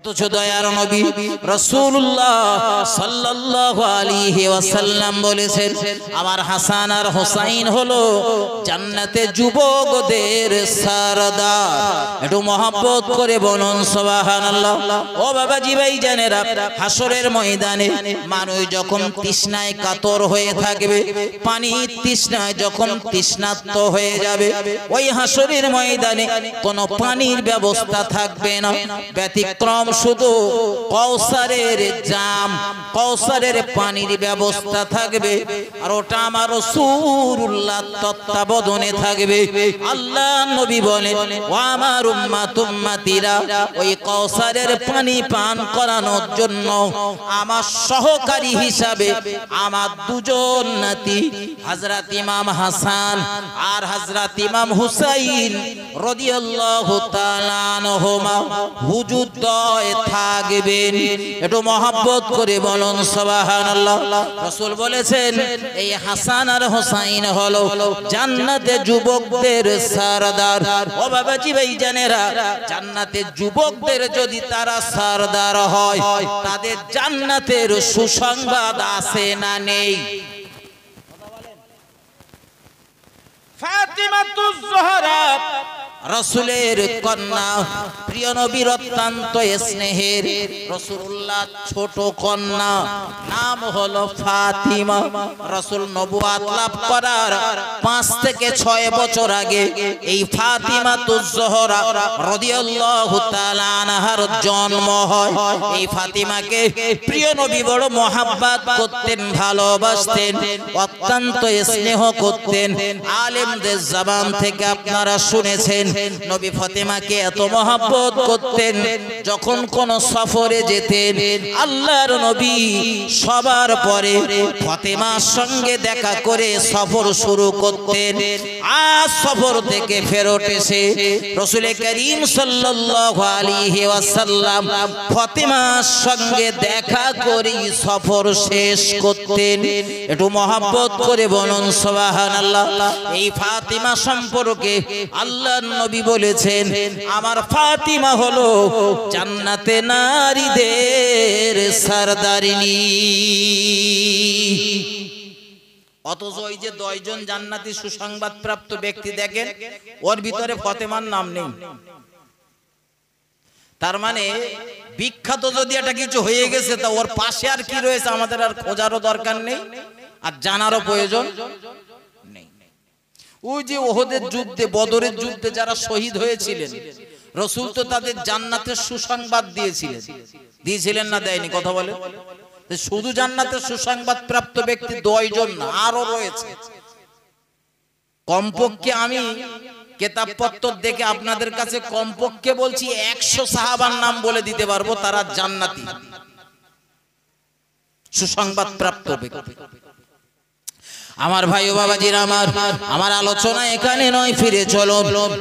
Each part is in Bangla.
অথচ দয়ার নবী রাসূলুল্লাহ সাল্লাল্লাহু আলাইহি ওয়াসাল্লাম বলেছেন, আমার হাসান আর হোসাইন হলো জান্নাতে যুবকদের সরদার। একটু মহব্বত করে বলুন সুবহানাল্লাহ। ও বাবাজি ভাইজানেরা, হাসরের ময়দানে মানুষ যখন তৃষ্ণায় কাতর হয়ে থাকবে, পানির তৃষ্ণায় যখন তৃষ্ণার্ত হয়ে যাবে, ওই হাসরের ময়দানে কোনো পানির ব্যবস্থা থাকবে না, ব্যতিক্রম শুধু কৌসারের জাম, কৌসারের পানির ব্যবস্থা থাকবে। আর ওটা আমার রাসূলুল্লাহ তত্ত্বাবধানে থাকবে। আল্লাহ নবী বলেন, ও আমার উম্মতিরা, ওই কৌসারের পানি পান করানোর জন্য আমার সহকারী হিসাবে আমার দুজন নাতি হযরত ইমাম হাসান আর হযরত ইমাম হুসাইন রাদিয়াল্লাহু তাআলা আনহুমা হুজুর থাকবেন। একটু মহব্বত করে বলুন সুবহানাল্লাহ। রাসূল বলেছেন, এই হাসান আর হোসাইন হলো জান্নাতে যুবকদের সরদার। ও বাবাজি ভাইজানেরা, জান্নাতে যুবকদের যদি তারা সরদার হয়, তাদের জান্নাতের সুসংবাদ আছে না নেই? ফাতিমাতুজ জোহরা রাসূলের কন্যা, প্রিয় নবীর অত্যন্ত স্নেহের, রাসূলুল্লাহ ছোট কন্যা, নাম হলো ফাতিমা। রাসূল নবুয়ত লাভ করার 5 থেকে 6 বছর আগে এই ফাতিমাতুজ জোহরা রাদিয়াল্লাহু তাআলা আনহার জন্ম হয়। এই ফাতিমাকে প্রিয় নবী বড় মহব্বত করতেন, ভালোবাসতেন, অত্যন্ত স্নেহ করতেন। আলেমদের জবান থেকে আপনারা শুনেছেন নবী ফাতিমাকে এত মহব্বত করতেন, যখন কোন সফরে যেতেন আল্লাহর নবী সবার পরে ফাতিমার সঙ্গে দেখা করে সফর শুরু করতেন। আজ সফর থেকে ফেরত এসে রাসূল করিম সাল্লাল্লাহু আলাইহি ওয়াসাল্লাম ফাতিমার সঙ্গে দেখা করে সফর শেষ করতেন। একটু মহব্বত করে বলুন সুবহানাল্লাহ। এই ফাতিমা সম্পর্কে আল্লাহর নবী বলেছেন, আমার ফাতিমা হলো জান্নাতে নারীদের সরদারিনী। অথচ ওই যে 10 জন জান্নাতি সুসংবাদ প্রাপ্ত ব্যক্তি দেখেন, ওর ভিতরে ফাতিমার নাম নেই। তার মানে বিখ্যাত যদি এটা কিছু হয়ে গেছে, তা ওর পাশে আর কি রয়েছে আমাদের আর খোঁজারও দরকার নেই, আর জানারও প্রয়োজন নেই। ওই যে ওহদের যুদ্ধে, বদরের যুদ্ধে যারা শহীদ হয়েছিলেন, রাসূল তো তাদের জান্নাতের সুসংবাদ দিয়েছিলেন। দিয়েছিলেন না দেয়নি? কথা বলে। শুধু জান্নাতের সুসংবাদ প্রাপ্ত ব্যক্তি 10 জন না, আরো রয়েছে। কমপক্ষে আমি কিতাবপত্র দেখে আপনাদের কাছে কমপক্ষে বলছি 100 সাহাবার নাম বলে দিতে পারবো, তারা জান্নাতি সুসংবাদ প্রাপ্ত ব্যক্তি। আমার ভাই ও বাবাজিরা, আমার আলোচনা এখানে নয়, ফিরে চলো।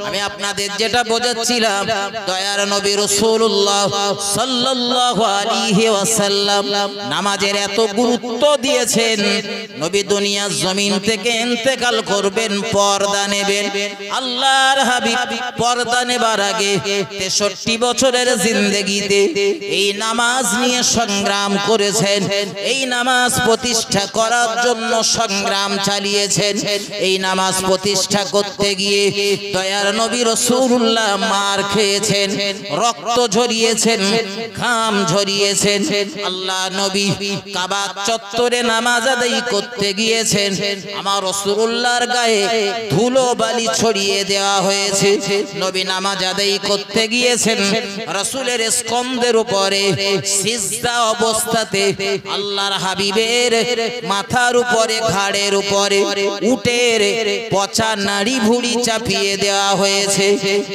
আমি আপনাদের যেটা বোঝাচ্ছিলাম, দয়ার নবী রাসূলুল্লাহ সাল্লাল্লাহু আলাইহি ওয়াসাল্লাম নামাজের এত গুরুত্ব দিয়েছেন। নবী দুনিয়ার জমিন থেকে ইন্তেকাল করবেন, পর্দা নেবেন। আল্লাহর হাবিব পর্দা নেবার আগে 63 বছরের জিন্দেগিতে এই নামাজ নিয়ে সংগ্রাম করেছেন। এই নামাজ প্রতিষ্ঠা করার জন্য সংগ্রাম চালিয়েছেন। এই নামাজ প্রতিষ্ঠা করতে গিয়ে দয়ার নবী রাসূলুল্লাহ মার খেয়েছেন, রক্ত ঝরিয়েছেন, ঘাম ঝরিয়েছেন। আল্লাহ নবী কাবা চত্বরে নামাজ আদায় করতে গিয়েছেন, আমার রাসূলুল্লাহর গায়ে ধুলো বালি ছড়িয়ে দেওয়া হয়েছে। নবী নামাজ আদায় করতে গিয়েছেন, রাসূলের স্কন্ধের উপরে সিজদা অবস্থাতে আল্লাহর হাবিবের মাথার উপরে, ঘাড়ের উপরে উটের পচা নাড়ি ভুড়ি চাপিয়ে দেওয়া হয়েছে।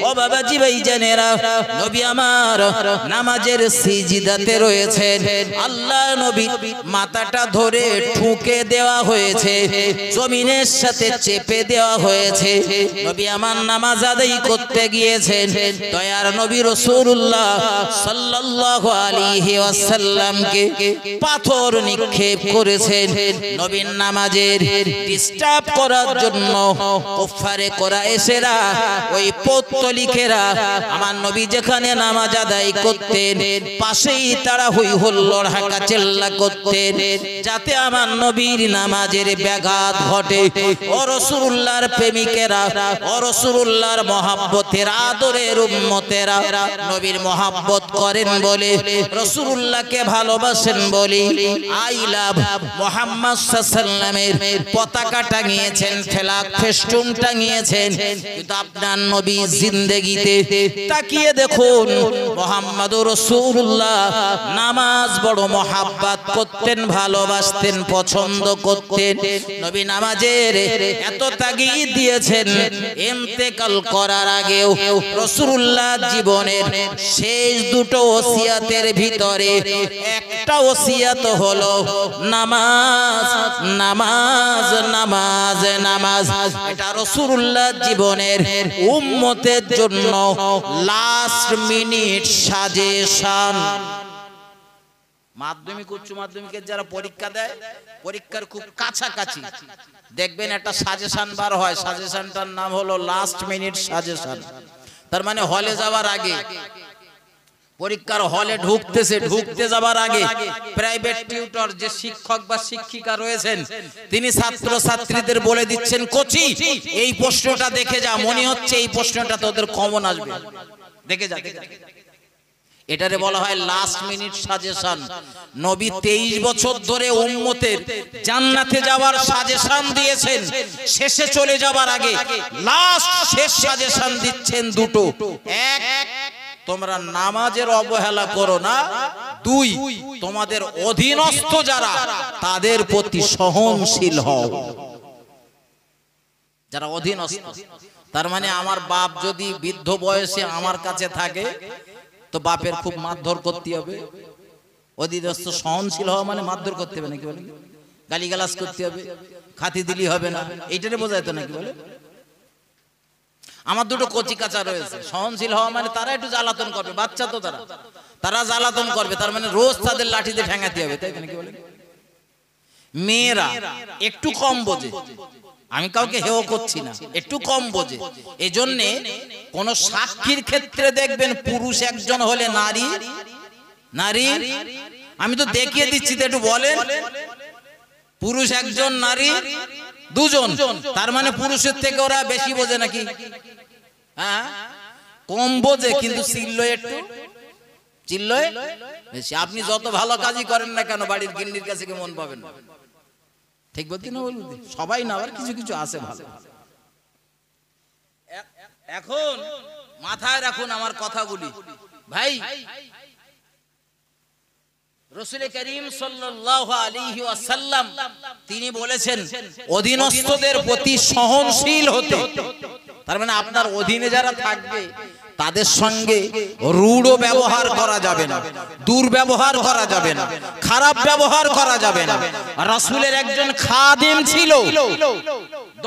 ও বাবাজি ভাইজানেরা, নবী আমার নামাজের সিজদাতে রয়েছেন। আল্লাহ নবী মাথাটা ধরে ঠুকে দেওয়া হয়েছে, জমিনের সাথে চেপে দেওয়া হয়েছে। নবী আমার নামাজ আদায় করতে গিয়েছেন, দয়ার নবী রাসূলুল্লাহ সাল্লাল্লাহু আলাইহি ওয়াসাল্লামকে পাথর নিক্ষেপ করেছেন। নবীর নামাজের ডিস্টার্ব করার জন্য কুফারে কুরাইশেরা ওই পৌত্তলিকেরা আমার নবী যেখানে নামাজ আদায় করতেন পাশেই তারা হই হুল্লোড় হাঁকা চিল্লা করতেন যাতে আমার নবীর নামাজের ব্যাঘাত ঘটে। ও রাসূলুল্লাহর প্রেমিকেরা, ও রাসূলুল্লাহর মহব্বতের আদরের উম্মতেরা, নবীর মহব্বত করেন বলে, রাসূলুল্লাহকে ভালোবাসেন বলে আই লাভ মুহাম্মদ সাল্লাল্লাহু আলাইহি ওয়াসাল্লামের পতাকা টাঙিয়েছেন, ফেলাক ফেস্টুন টাঙিয়েছেন। কিন্তু আপনার নবী জিন্দেগিতে তাকিয়ে দেখুন মুহাম্মদুর রাসূলুল্লাহ নামাজ বড় মহব্বত করতেন, ভালোবাসতেন, পছন্দ করতেন। নবী নামাজের এত তাগিদ দিয়েছেন ইন্তেকাল করার আগেও রাসূলুল্লাহ জীবনের শেষ দুটো ওসিয়াতের ভিতরে একটা ওসিয়াত হলো নামাজ নামাজ নামাজ নামাজ। এটা রাসূলুল্লাহ জীবনের উম্মতের জন্য লাস্ট মিনিট সাজেশন। মাধ্যমিক উচ্চ মাধ্যমিকের যারা পরীক্ষা দেয়, পরীক্ষার খুব কাছাকাছি দেখবেন একটা সাজেশন বার হয়, সাজেশনটার নাম হলো লাস্ট মিনিট সাজেশন। তার মানে হলে যাওয়ার আগে, পরীক্ষার হলে ঢুকতে যাবার আগে প্রাইভেট টিউটর যে শিক্ষক বা শিক্ষিকা রয়েছেন তিনি ছাত্র ছাত্রীদের বলে দিচ্ছেন, কোচি এই প্রশ্নটা দেখে যা, মনে হচ্ছে এই প্রশ্নটা তোদের কমন আসবে, দেখে যা। এটারে বলা হয় লাস্ট মিনিট সাজেশন। নবী 23 বছর ধরে উম্মতের জান্নাতে যাওয়ার সাজেশন দিয়েছেন, শেষে চলে যাবার আগে লাস্ট শেষ সাজেশন দিচ্ছেন দুটো। এক, তোমরা নামাজের অবহেলা করো না। দুই, তোমাদের অধীনস্থ যারা তাদের প্রতি সহনশীল হও। যারা অধীনস্থ, তার মানে আমার বাপ যদি বৃদ্ধ বয়সে আমার কাছে থাকে তো বাপের খুব মারধর করতে হবে। অধীনস্থ সহনশীল হওয়া মানে মারধর করতে হবে নাকি বলে, গালিগালাজ করতে হবে, খাতি দিলি হবে না, এইটারে বোঝায় তো নাকি বলে। আমার দুটো কচি কাঁচা রয়েছে, সহনশীল হওয়া মানে তারা একটু জ্বালাতন করবে, বাচ্চা তো তারা জ্বালাতন করবে, তার মানে রোজ তাদের লাঠিতে ঠ্যাঙাতে হবে, তাই নাকি বলে। মেয়েরা একটু কম বোঝে, আমি কাউকে হেয় করছি না, একটু কম বোঝে। এজন্য কোন সাক্ষীর ক্ষেত্রে দেখবেন পুরুষ একজন হলে নারী নারী, আমি তো দেখিয়ে দিচ্ছি তো একটু বলেন, পুরুষ একজন নারী দুজন, তার মানে পুরুষের থেকে ওরা বেশি বোঝে নাকি? হ্যাঁ, কম বোঝে কিন্তু চিল্লয় একটু, চিল্লয় বেশি। আপনি যত ভালো কাজই করেন না কেন বাড়ির গিন্নির কাছে কি মন পাবেন না? ঠিক বলতে না বলুন, সবাই না, আবার কিছু কিছু আছে ভালো। এখন মাথায় রাখুন আমার কথাগুলি ভাই। রাসূল করিম সাল্লাল্লাহু আলাইহি ওয়াসাল্লাম তিনি বলেছেন অধীনস্থদের প্রতি সহনশীল হতে। তার মানে আপনার অধীনে যারা থাকবে তাদের সঙ্গে রূঢ় ব্যবহার করা যাবে না, দুর্ব্যবহার করা যাবে না, খারাপ ব্যবহার করা যাবে না। রাসূলের একজন খাদিম ছিল,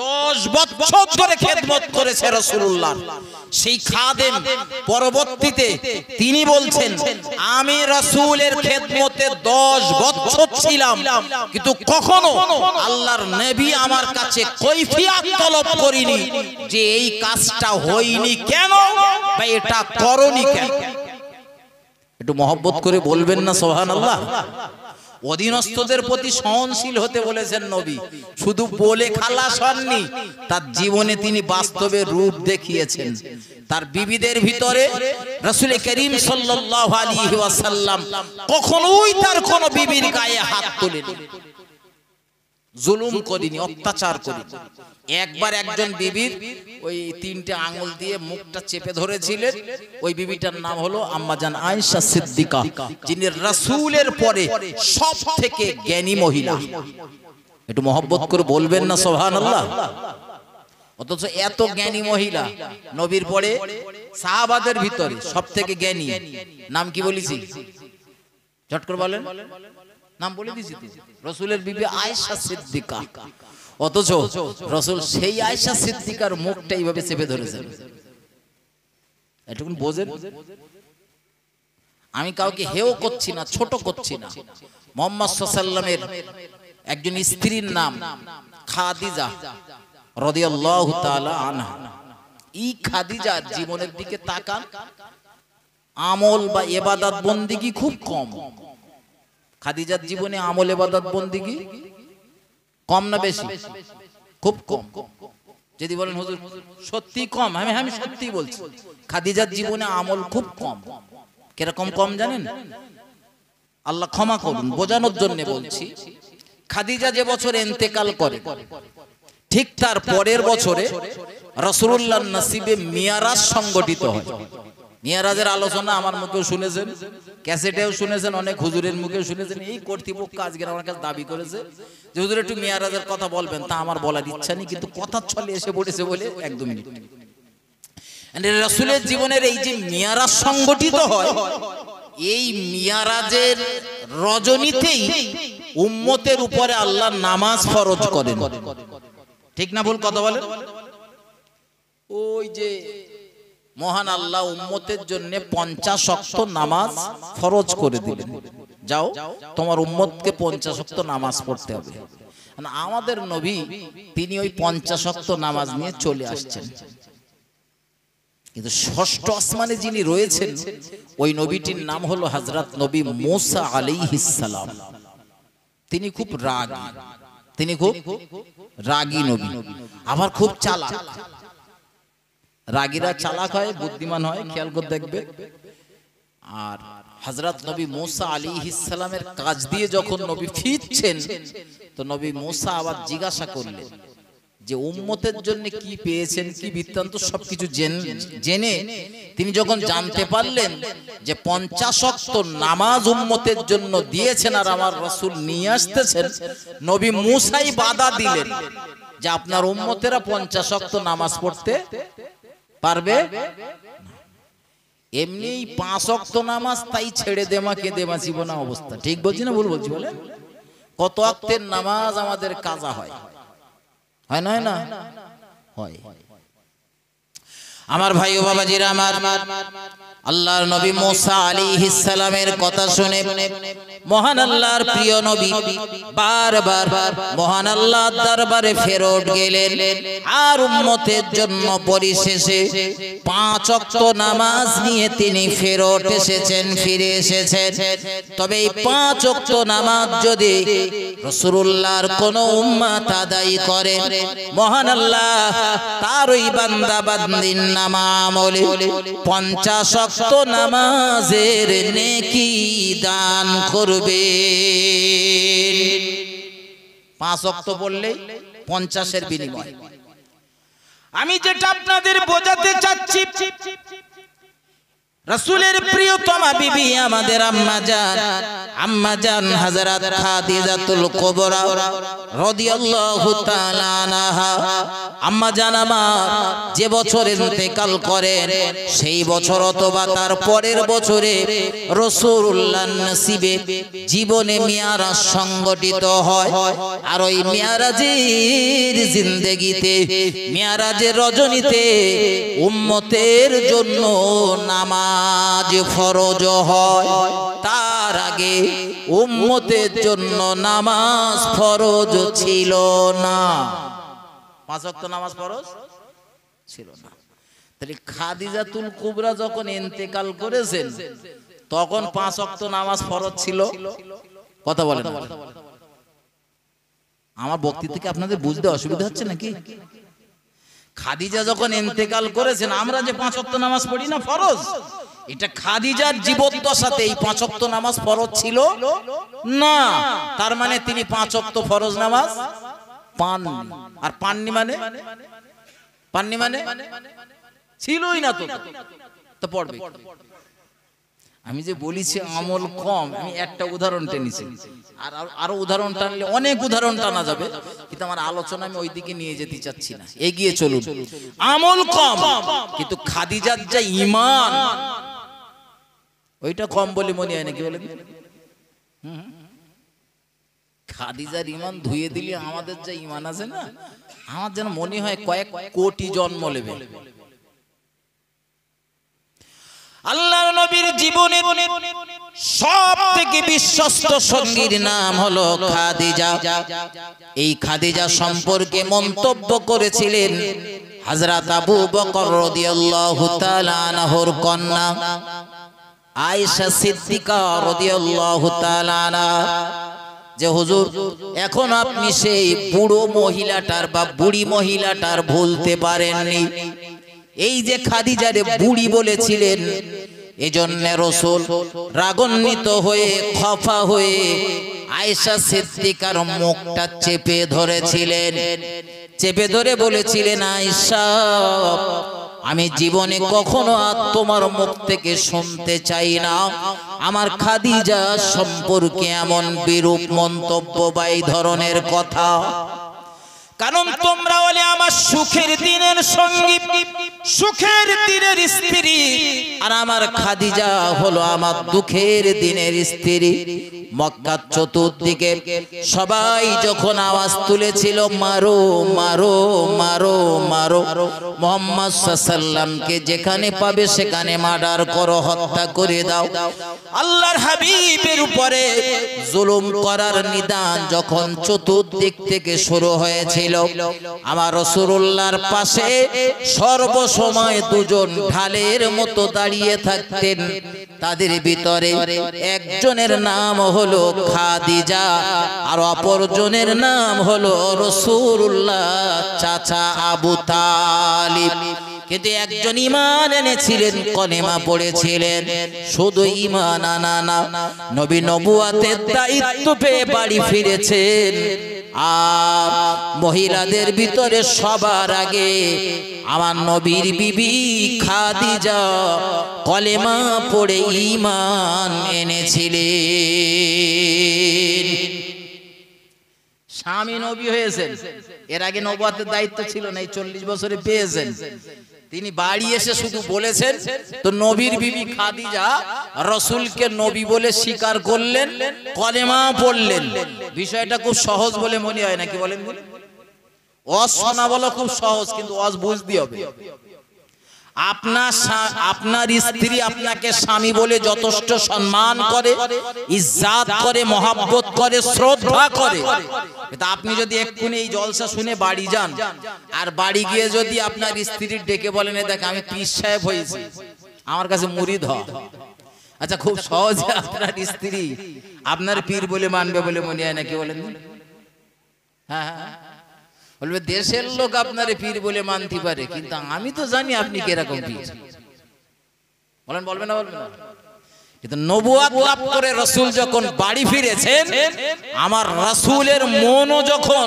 10 বছর ধরে খেদমত করেছে রাসূলুল্লাহ। সেই খাদেম পরবর্তীতে তিনি বলছেন, আমি রাসূলের খেদমতে 10 বছর ছিলাম, কিন্তু কখনো আল্লাহর নবী আমার কাছে কৈফিয়ত তলব করিনি যে এই কাজটা হয়নি কেন বা এটা করনি কেন। একটু মহব্বত করে বলবেন না সুবহানাল্লাহ। অধীনস্থদের প্রতি সহনশীল হতে বলেছেন নবী, শুধু বলে খালাস হননি, তার জীবনে তিনি বাস্তবে রূপ দেখিয়েছেন। তার বিবিদের ভিতরে রাসূল করিম সাল্লাল্লাহু আলাইহি ওয়াসাল্লাম কখনোই তার কোন বিবির গায়ে হাত তোলেনি, জুলুম করিনি, অত্যাচার করিনি। একবার একজন বিবির ওই 3টে আঙ্গুল দিয়ে মুখটা চেপে ধরেছিলেন। ওই বিবিটার নাম হলো আম্মাজান আয়েশা সিদ্দিকা, যিনি রাসূলের পরে সবথেকে জ্ঞানী মহিলা। একটু মহব্বত করে বলবেন না সুবহানাল্লাহ। অথচ এত জ্ঞানী মহিলা নবীর পরে সাহাবাদের ভিতরে সবথেকে জ্ঞানী নাম কি বলেছি? ঝট করে বলেন, নাম বলে দিয়েছি তো, রাসূলের বিবি আয়েশা সিদ্দিকা। অথচ রাসূল সেই আয়েশা সিদ্দিকার মুখটা এইভাবে চেপে ধরেছেন। এটুকুন বোঝেন। আমি কাউকে হেয় করছি না, ছোট করছি না। মুহাম্মদ সাল্লাল্লাহু আলাইহি ওয়াসাল্লামের একজন স্ত্রীর নাম খাদিজা রাদিয়াল্লাহু তাআলা আনহা, এই খাদিজার জীবনের দিকে তাকান, আমল বা ইবাদত বন্দেগী খুব কম। খাদিজার জীবনে আমল ইবাদত বন্দেগী কম না বেশি? খুব কম। যদি বলেন হুজুর সত্যি কম, আমি সত্যি বলছি, খাদিজার জীবনে আমল খুব কম। কিরকম কম জানেন? আল্লাহ ক্ষমা করুন, বোঝানোর জন্য বলছি। খাদিজা যে বছর ইন্তেকাল করে, ঠিক তার পরের বছরে রাসূলুল্লাহর নসিবে মিয়ারাজ সংগঠিত হয়। মিয়ারাজের আলোচনা আমার মুখেও শুনেছেন, ক্যাসেটেও শুনেছেন, অনেক হুজুরের মুখেও শুনেছেন। এই কর্তৃপক্ষ আজকে আমার কাছে দাবি করেছে যে হুজুর একটু মিয়ারাজের কথা বলবেন, তা আমার বলার ইচ্ছা নেই, কিন্তু কথার ছলে এসে পড়েছে বলে এক দু মিনিট। রাসূলের জীবনের এই যে মিয়ারাজ সংগঠিত হয়, এই মিয়ারাজের রজনীতেই উম্মতের উপরে আল্লাহ নামাজ ফরজ করেন। ঠিক না ভুল কথা বলেন? ওই যে মহান আল্লাহ উম্মতের জন্য 50 ওয়াক্ত নামাজ ফরজ করে দিলেন, যাও তোমার উম্মতকে 50 ওয়াক্ত নামাজ পড়তে হবে। আমাদের নবী তিনি ওই 50 ওয়াক্ত নামাজ নিয়ে চলে আসছেন, কিন্তু ষষ্ঠ আসমানে যিনি রয়েছেন ওই নবীটির নাম হলো হযরত নবী মুসা আলাইহিস সালাম। তিনি খুব রাগী নবী, আবার খুব চালাক। রাগীরা চালাক হয়, বুদ্ধিমান হয়, খেয়াল করে দেখবে। আর হযরত নবী মুসা আলাইহিস সালামের কাজ দিয়ে যখন নবী ফিরছেন, তো নবী মুসা আবার জিজ্ঞাসা করলেন যে উম্মতের জন্য কি পেয়েছেন, কি বৃত্তান্ত, সবকিছু জেনে তিনি যখন জানতে পারলেন যে 50 ওয়াক্ত নামাজ উম্মতের জন্য দিয়েছেন আর আমার রাসূল নিয়ে আসতেছেন, নবী মুসাই বাধা দিলেন যে আপনার উম্মতেরা 50 ওয়াক্ত নামাজ পড়তে পারবে এমনি 5 ওয়াক্ত নামাজ তাই ছেড়ে দেমা কে দেমা জীবনা অবস্থা। ঠিক বলছি না ভুল বলছি বলেন? কত ওয়াক্তের নামাজ আমাদের কাজা হয়, হয় না? হয়। আমার ভাই ও বাবাজিরা, আমার আল্লাহর নবী মুসা আলাইহিস সালামের কথা শুনে মহান আল্লাহর প্রিয় নবী বারবার মহান আল্লাহর দরবারে ফেরত গেলেন, আর উম্মতের জন্য পরিশেষে 5 ওয়াক্ত নামাজ নিয়ে তিনি ফেরত এসেছেন, ফিরে এসেছেন। তবে এই 5 ওয়াক্ত নামাজ যদি রাসূলুল্লাহর কোন উম্মত আদায় করে, মহান আল্লাহ তার ওই বান্দা বান্দির নামামলে 50 ওয়াক্ত নামাজের নেকি দান করবে। 5 ওয়াক্ত পড়লে 50-এর বিনিময়। আমি যেটা আপনাদের বোঝাতে চাচ্ছি, রাসূলের প্রিয়তমা বিবি আমাদের আম্মা জান হযরত খাদিজাতুল কুবরা রাদিয়াল্লাহু তাআলা আনহা, আম্মা জান আমার যে বছর ইন্তেকাল করেন, সেই বছর অথবা তার পরের বছরে রাসূলুল্লাহর নসিবে জীবনে মিয়ারাজ সংগঠিত হয়। আর ওই মিয়ারাজের জিন্দেগিতে, মিয়ারাজের রজনীতে উম্মতের জন্য নামাজ ফরজ হয়। তার আগে উম্মতের জন্য নামাজ ফরজ ছিল না। 5 ওয়াক্ত নামাজ ফরজ ছিল না। তাহলে খাদিজাতুল কুবরা যখন ইন্তেকাল করেছেন, তখন 5 ওয়াক্ত নামাজ ফরজ ছিল। কথা বলেন, আমার বক্তব্য থেকে আপনাদের বুঝতে অসুবিধা হচ্ছে নাকি? খাদিজা যখন ইন্তেকাল করেছেন, আমরা যে 5 ওয়াক্ত নামাজ পড়ি না ফরজ, এটা খাদিজার জীবদ্দশাতে এই 5 ওয়াক্ত নামাজ ফরজ ছিল না। তার মানে তিনি 5 ওয়াক্ত ফরজ নামাজ পাননি। আর পাননি মানে ছিলই না, তো পড়বে। আমি যে বলেছি আমল কম, আমি একটা উদাহরণ টেনেছি, আর আরো উদাহরণ টানলে অনেক উদাহরণ টানা যাবে, কিন্তু আমার আলোচনা আমি ওইদিকে নিয়ে যেতে চাচ্ছি না। এগিয়ে চলুন। আমল কম, কিন্তু খাদিজার যা ঈমান ওইটা কম বলে মনে হয় নাকি বলেন? খাদিজার ঈমান ধুয়ে দিলে আমাদের যা ঈমান আছে না, আমার যেন মনে হয় কয়েক কোটি জন্ম নেবে। আল্লাহর নবীর জীবনের সবথেকে বিশ্বস্ত সঙ্গীর নাম হলো খাদিজা। এই খাদিজা সম্পর্কে মন্তব্য করেছিলেন হযরত আবু বকর রাদিয়াল্লাহু তাআলা আনহুর কন্যা আয়েশা সিদ্দিকা রাদিয়াল্লাহু তাআলা আনহা, যে হুজুর এখন আপনি সেই বুড়ো মহিলাটার বা বুড়ি মহিলাটার ভুলতে পারেননি। এই যে খাদিজারে বুড়ি বলেছিলেন, এজন্য রাসূল রাগান্বিত হয়ে খফা হয়ে আয়েশা সিদ্দিকার মুখটা চেপে ধরেছিলেন। চেপে ধরে বলেছিলেন, আয়েশা আমি জীবনে কখনো আর তোমার মুখ থেকে শুনতে চাই না আমার খাদিজা সম্পর্কে এমন বিরূপ মন্তব্য বা এই ধরনের কথা। কারণ তোমরা হলে আমার সুখের দিনের সঙ্গী, সুখের দিনের স্ত্রী, আর আমার খাদিজা হলো আমার দুঃখের দিনের স্ত্রী। মক্কার চতুর্দিকে সবাই যখন আওয়াজ তুলেছিল মারো মারো মারো মারো, মুহাম্মদ সাল্লাল্লাহু আলাইহি ওয়াসাল্লামকে যেখানে পাবে সেখানে মার্ডার করো, হত্যা করে দাও, আল্লাহর হাবিবের উপরে জুলুম করার নিদান যখন চতুর্দিক থেকে শুরু হয়েছিল, আমার রাসূলুল্লাহর পাশে সর্বসময় দুজন ঢালের মতো দাঁড়িয়ে থাকতেন। তাদের ভিতরে একজনের নাম হলো খাদিজা আর অপরজনের নাম হলো রাসূলুল্লাহ চাচা আবু তালিব। কিন্তু একজন ঈমান এনেছিলেন, কলেমা পড়েছিলেন, শুধু ঈমান আনা না, নবী নবুয়াতের দায়িত্ব পেয়ে বাড়ি ফিরেছেন। আর মহিলাদের ভিতরে সবার আগে আমার নবীর বিবি খাদিজা কলেমা পড়ে ঈমান এনেছিলেন। স্বামী নবী হয়েছেন, এর আগে নবুয়াতের দায়িত্ব ছিল না, এই 40 বছরে পেয়েছেন। তিনি বাড়ি এসে শুধু বলেছেন, তো নবীর বিবি খাদিজা রাসূলকে নবী বলে স্বীকার করলেন, কলেমা পড়লেন। বিষয়টা খুব সহজ বলে মনে হয় নাকি বলেন? ওয়াজ শোনা বলা খুব সহজ, কিন্তু ওয়াজ বুঝতে হবে। আপনার স্ত্রী আপনাকে স্বামী বলে যথেষ্ট সম্মান করে, ইজ্জত করে, মহব্বত করে, শ্রদ্ধা করে। কিন্তু আপনি যদি এক্ষুনি এই জলসা শুনে বাড়ি যান, আর বাড়ি গিয়ে যদি আপনার স্ত্রীর ডেকে বলেন, দেখ আমি পীর সাহেব হয়েছি, আমার কাছে মুরিদ হ, আচ্ছা খুব সহজে আপনার স্ত্রী আপনার পীর বলে মানবে বলে মনে হয় নাকি বলেন? হ্যাঁ হ্যাঁ, বলবে দেশের লোক আপনারে পীর বলে মানতে পারে, কিন্তু আমি তো জানি আপনি কিরকম পীর। বলেন, বলবে না? বলবে না? কিন্তু নবুয়ত লাভ করে রাসূল যখন বাড়ি ফিরেছেন, আমার রাসূলের মনও যখন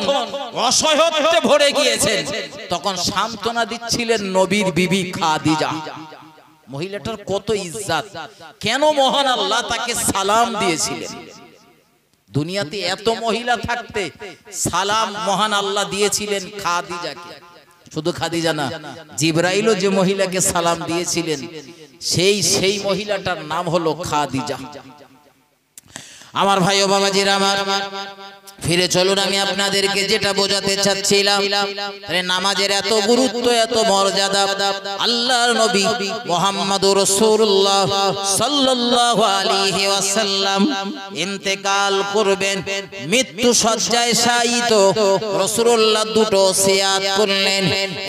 অসহায়ত্বে ভরে গিয়েছে, তখন সান্ত্বনা দিচ্ছিলেন নবীর বিবি খাদিজা। মহিলাটার কত ইজ্জত, কেন মহান আল্লাহ তাকে সালাম দিয়েছিলেন। দুনিয়াতে এত মহিলা থাকতে সালাম মহান আল্লাহ দিয়েছিলেন খাদিজাকে। শুধু খাদিজা না, জিবরাইলও যে মহিলাকে সালাম দিয়েছিলেন, সেই মহিলাটার নাম হলো খাদিজা। আমার ভাই ও বাবাজিরা আমার, ফিরে চলুন, আমি আপনাদেরকে যেটা বোঝাতে চাচ্ছিলাম, নামাজের এত গুরুত্ব, এত মর্যাদা। আল্লাহর নবী মুহাম্মদুর রাসূলুল্লাহ সাল্লাল্লাহু আলাইহি ওয়াসাল্লাম ইন্তেকাল করবেন, মৃত্যু শয্যায় শায়িত। রাসূলুল্লাহ দুটো ওসিয়াত করলেন।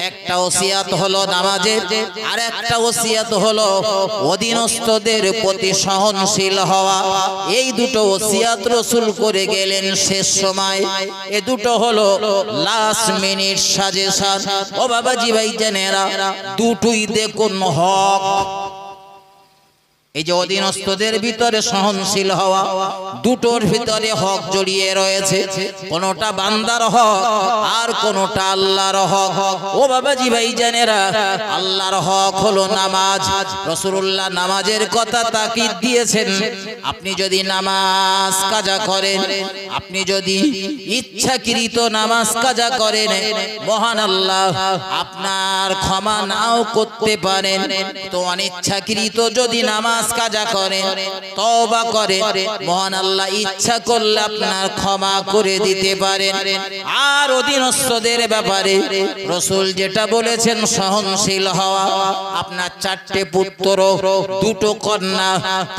একটা ওসিয়াত হলো নামাজের, আর একটা ওসিয়াত হলো অধীনস্থদের প্রতি সহনশীল হওয়া। এই দুটো ওসিয়াত রাসূল করে গেলেন শেষ সময়। এ দুটো হলো লাস্ট মিনিট সাজেশন। ও বাবাজি ভাইজানেরা, দুটোই দেখুন হক। এই যে অধীনস্থদের ভিতরে সহনশীল হওয়া, দুটোর ভিতরে হক জড়িয়ে রয়েছে। কোনটা বান্দার হক আর কোনটা আল্লাহর হক। ও বাবাজি ভাইজানেরা, আল্লাহর হক হলো নামাজ। রাসূলুল্লাহ নামাজের কথা তাকিদ দিয়েছেন, আপনি যদি নামাজ কাজা করেন, আপনি যদি ইচ্ছাকৃত নামাজ কাজা করেন, মহান আল্লাহ আপনার ক্ষমা নাও করতে পারেন। তো অনিচ্ছাকৃত যদি নামাজ কাজা করেন, তওবা করেন, মহান আল্লাহ ইচ্ছা করলে আপনার ক্ষমা করে দিতে পারেন। আর অধীনস্থদের ব্যাপারে রাসূল যেটা বলেছেন সহনশীল হওয়া। আপনার 4টে পুত্র 2টো কন্যা,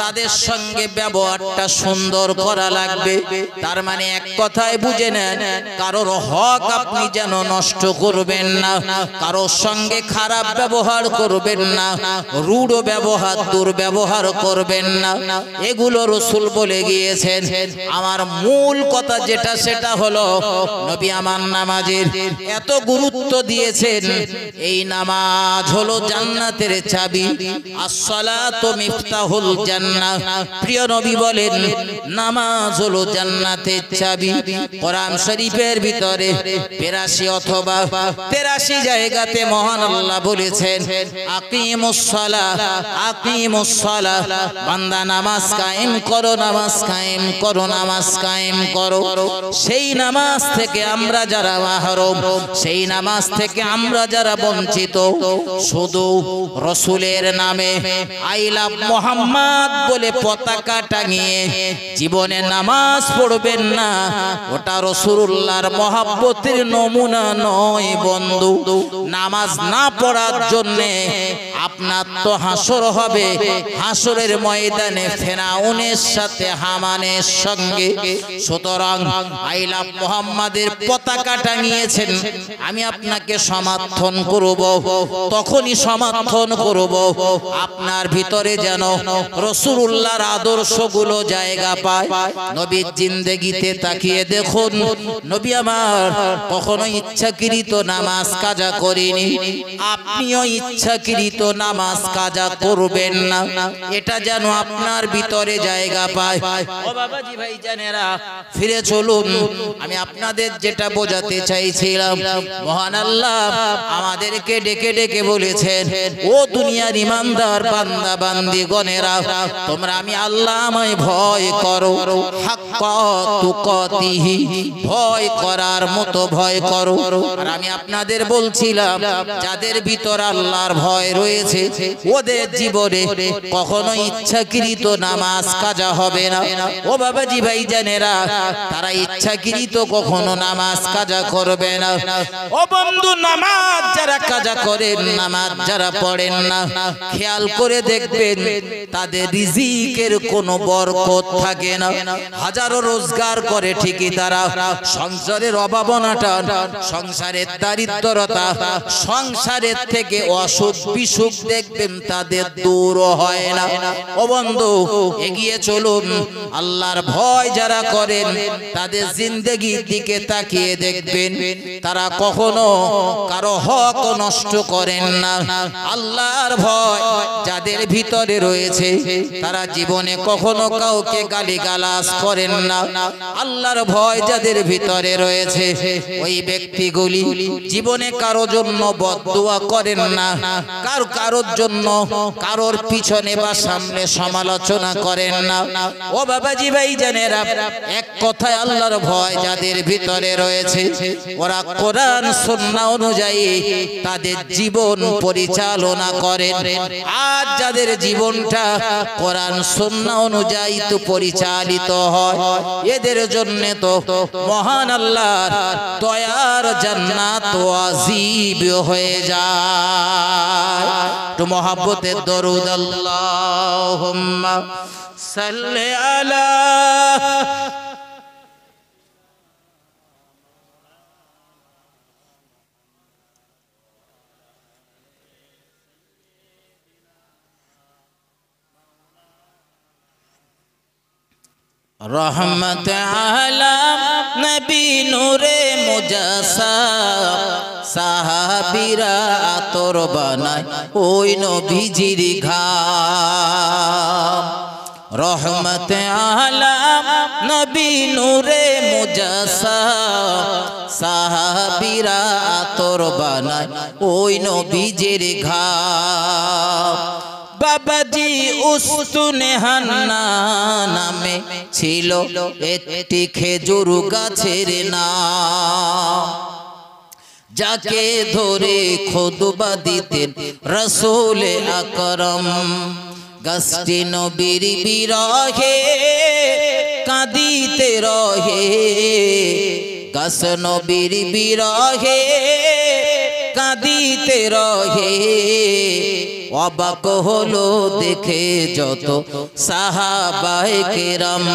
তাদের সঙ্গে ব্যবহারটা সুন্দর করা লাগবে। তার মানে এক কথায় বুঝে নেন, কারোর হক আপনি যেন নষ্ট করবেন না, কারোর সঙ্গে খারাপ ব্যবহার করবেন না, রূঢ় ব্যবহার দুর্ব্যবহার করবেন না। এগুলো রাসূল বলে গিয়েছেন। আমার মূল কথা যেটা সেটা হলো নবী আমার নামাজের এত গুরুত্ব দিয়েছেন। এই নামাজ হলো জান্নাতের চাবি। আসসালাতু মিফতাহুল জান্নাহ। প্রিয় নবী বলেন নামাজ হলো জান্নাতের চাবি। কোরআন শরীফের ভিতরে 82 অথবা 83 জায়গাতে মহান আল্লাহ বলেছেন আকিমুস সালাহ, আকিমুস সালাহ। বান্দা নামাজ কায়েম করো, নামাজ কায়েম করো, নামাজ কায়েম করো। সেই নামাজ থেকে আমরা যারা মাহরুম, সেই নামাজ থেকে আমরা যারা বঞ্চিত, শুধু রাসূলের নামে আই লাভ মুহাম্মদ বলে পতাকা টাঙিয়ে জীবনে নামাজ পড়বেন না, ওটা রাসূলুল্লাহর মহব্বতের নমুনা নয় বন্ধু। নামাজ না পড়ার জন্য আপনার তো হাসর হবে, হাসরের ময়দানে ফেরাউনের সাথে হামানের সঙ্গে। সুতরাং আই লাভ মুহাম্মাদের পতাকা টাঙিয়েছেন, আমি আপনাকে সমর্থন করব, তখনই সমর্থন করব আপনার ভিতরে যেন রাসূলুল্লাহর আদর্শগুলো জায়গা পায়। নবীর জিন্দেগিতে তাকিয়ে দেখুন, নবী আমার কখনো ইচ্ছাকৃত নামাজ কাজা করেনি, আপনিও ইচ্ছাকৃত নামাজ কাজা করবেন না, এটা যেন আপনার ভিতরে জায়গা পায়। ও বাবাজি ভাইজানেরা, ফিরে চলুন। আমি আপনাদের যেটা বোঝাতে চাইছিলাম, মহান আল্লাহ আমাদেরকে ডেকে ডেকে বলেছেন, ও দুনিয়ার ইমানদার বান্দা বান্দিগণেরা, তোমরা আমি আল্লাহ আমায় ভয় করো, হাক্কা তুকাতিহি, ভয় করার মতো ভয় করো। আর আমি আপনাদের বলছিলাম, যাদের ভিতর আল্লাহর ভয় রয়েছে ওদের জীবনে কখনো ইচ্ছাকৃত নামাজ কাজা হবে না। ও বাবাজি ভাইজানেরা, তারা ইচ্ছাকৃত কখনো নামাজ কাজা করবে না। ও বন্ধু, নামাজ যারা কাজা করেন, নামাজ যারা পড়েন না, খেয়াল করে দেখবেন তাদের রিজিকের কোনো বরকত থাকে না। হাজারো রোজগার করে ঠিকই তারা সংসারের অভাবনাটা, সংসারের দারিদ্রতা, সংসারের থেকে অসুখ বিসুখ দেখবেন তাদের দূর হয় না। ও বন্ধু, এগিয়ে চলুন। আল্লাহর ভয় যারা করেন তাদের জিন্দেগির দিকে তাকিয়ে দেখবেন তারা কখনো কারো হক নষ্ট করেন না। আল্লাহর ভয় যাদের ভিতরে রয়েছে তারা জীবনে কখনো কাউকে গালিগালাজ করেন না। আল্লাহর ভয় যাদের ভিতরে রয়েছে ওই ব্যক্তিগুলি জীবনে কারো জন্য বদদুয়া করেন না, কারোর জন্য কারোর পিছনে বা সামনে সমালোচনা করেন না। ও বাবাজি ভাইজানেরা, এক কথায় আল্লাহর ভয় যাদের ভিতরে রয়েছে ওরা কোরআন সুন্নাহ অনুযায়ী তাদের জীবন পরিচালনা করেন। আজ যাদের জীবনটা কোরআন সুন্নাহ অনুযায়ী তো পরিচালিত হয়, এদের জন্য তো মহান আল্লাহর দয়ার জান্নাত ওয়াজিব হয়ে যায়। তো মহব্বতের দরুদ আল্লাহুম্মা সাল্লি আলা रहमत आलम नबी नूरे मुजास्सम साहाबीरा आतর বানায় ওই নবীজির ঘাম। रहमत आलम नबी नूरे मुजास्सम साहाबीरा आतর বানায় ওই নবীজির ঘাম। বাবাজি উস্তুনে হান্না নামে ছিল একটি খেজুর গাছের নাম, যাকে ধরে খুতবা দিতেন রাসূল আকরাম। গাছটি নবীর বিরহে কাঁদিতে রহে, গাছ নবীর বিরহে কাঁদিতে রহে। অবাক হলো দেখে যত সাহাবায়ে কেরাম,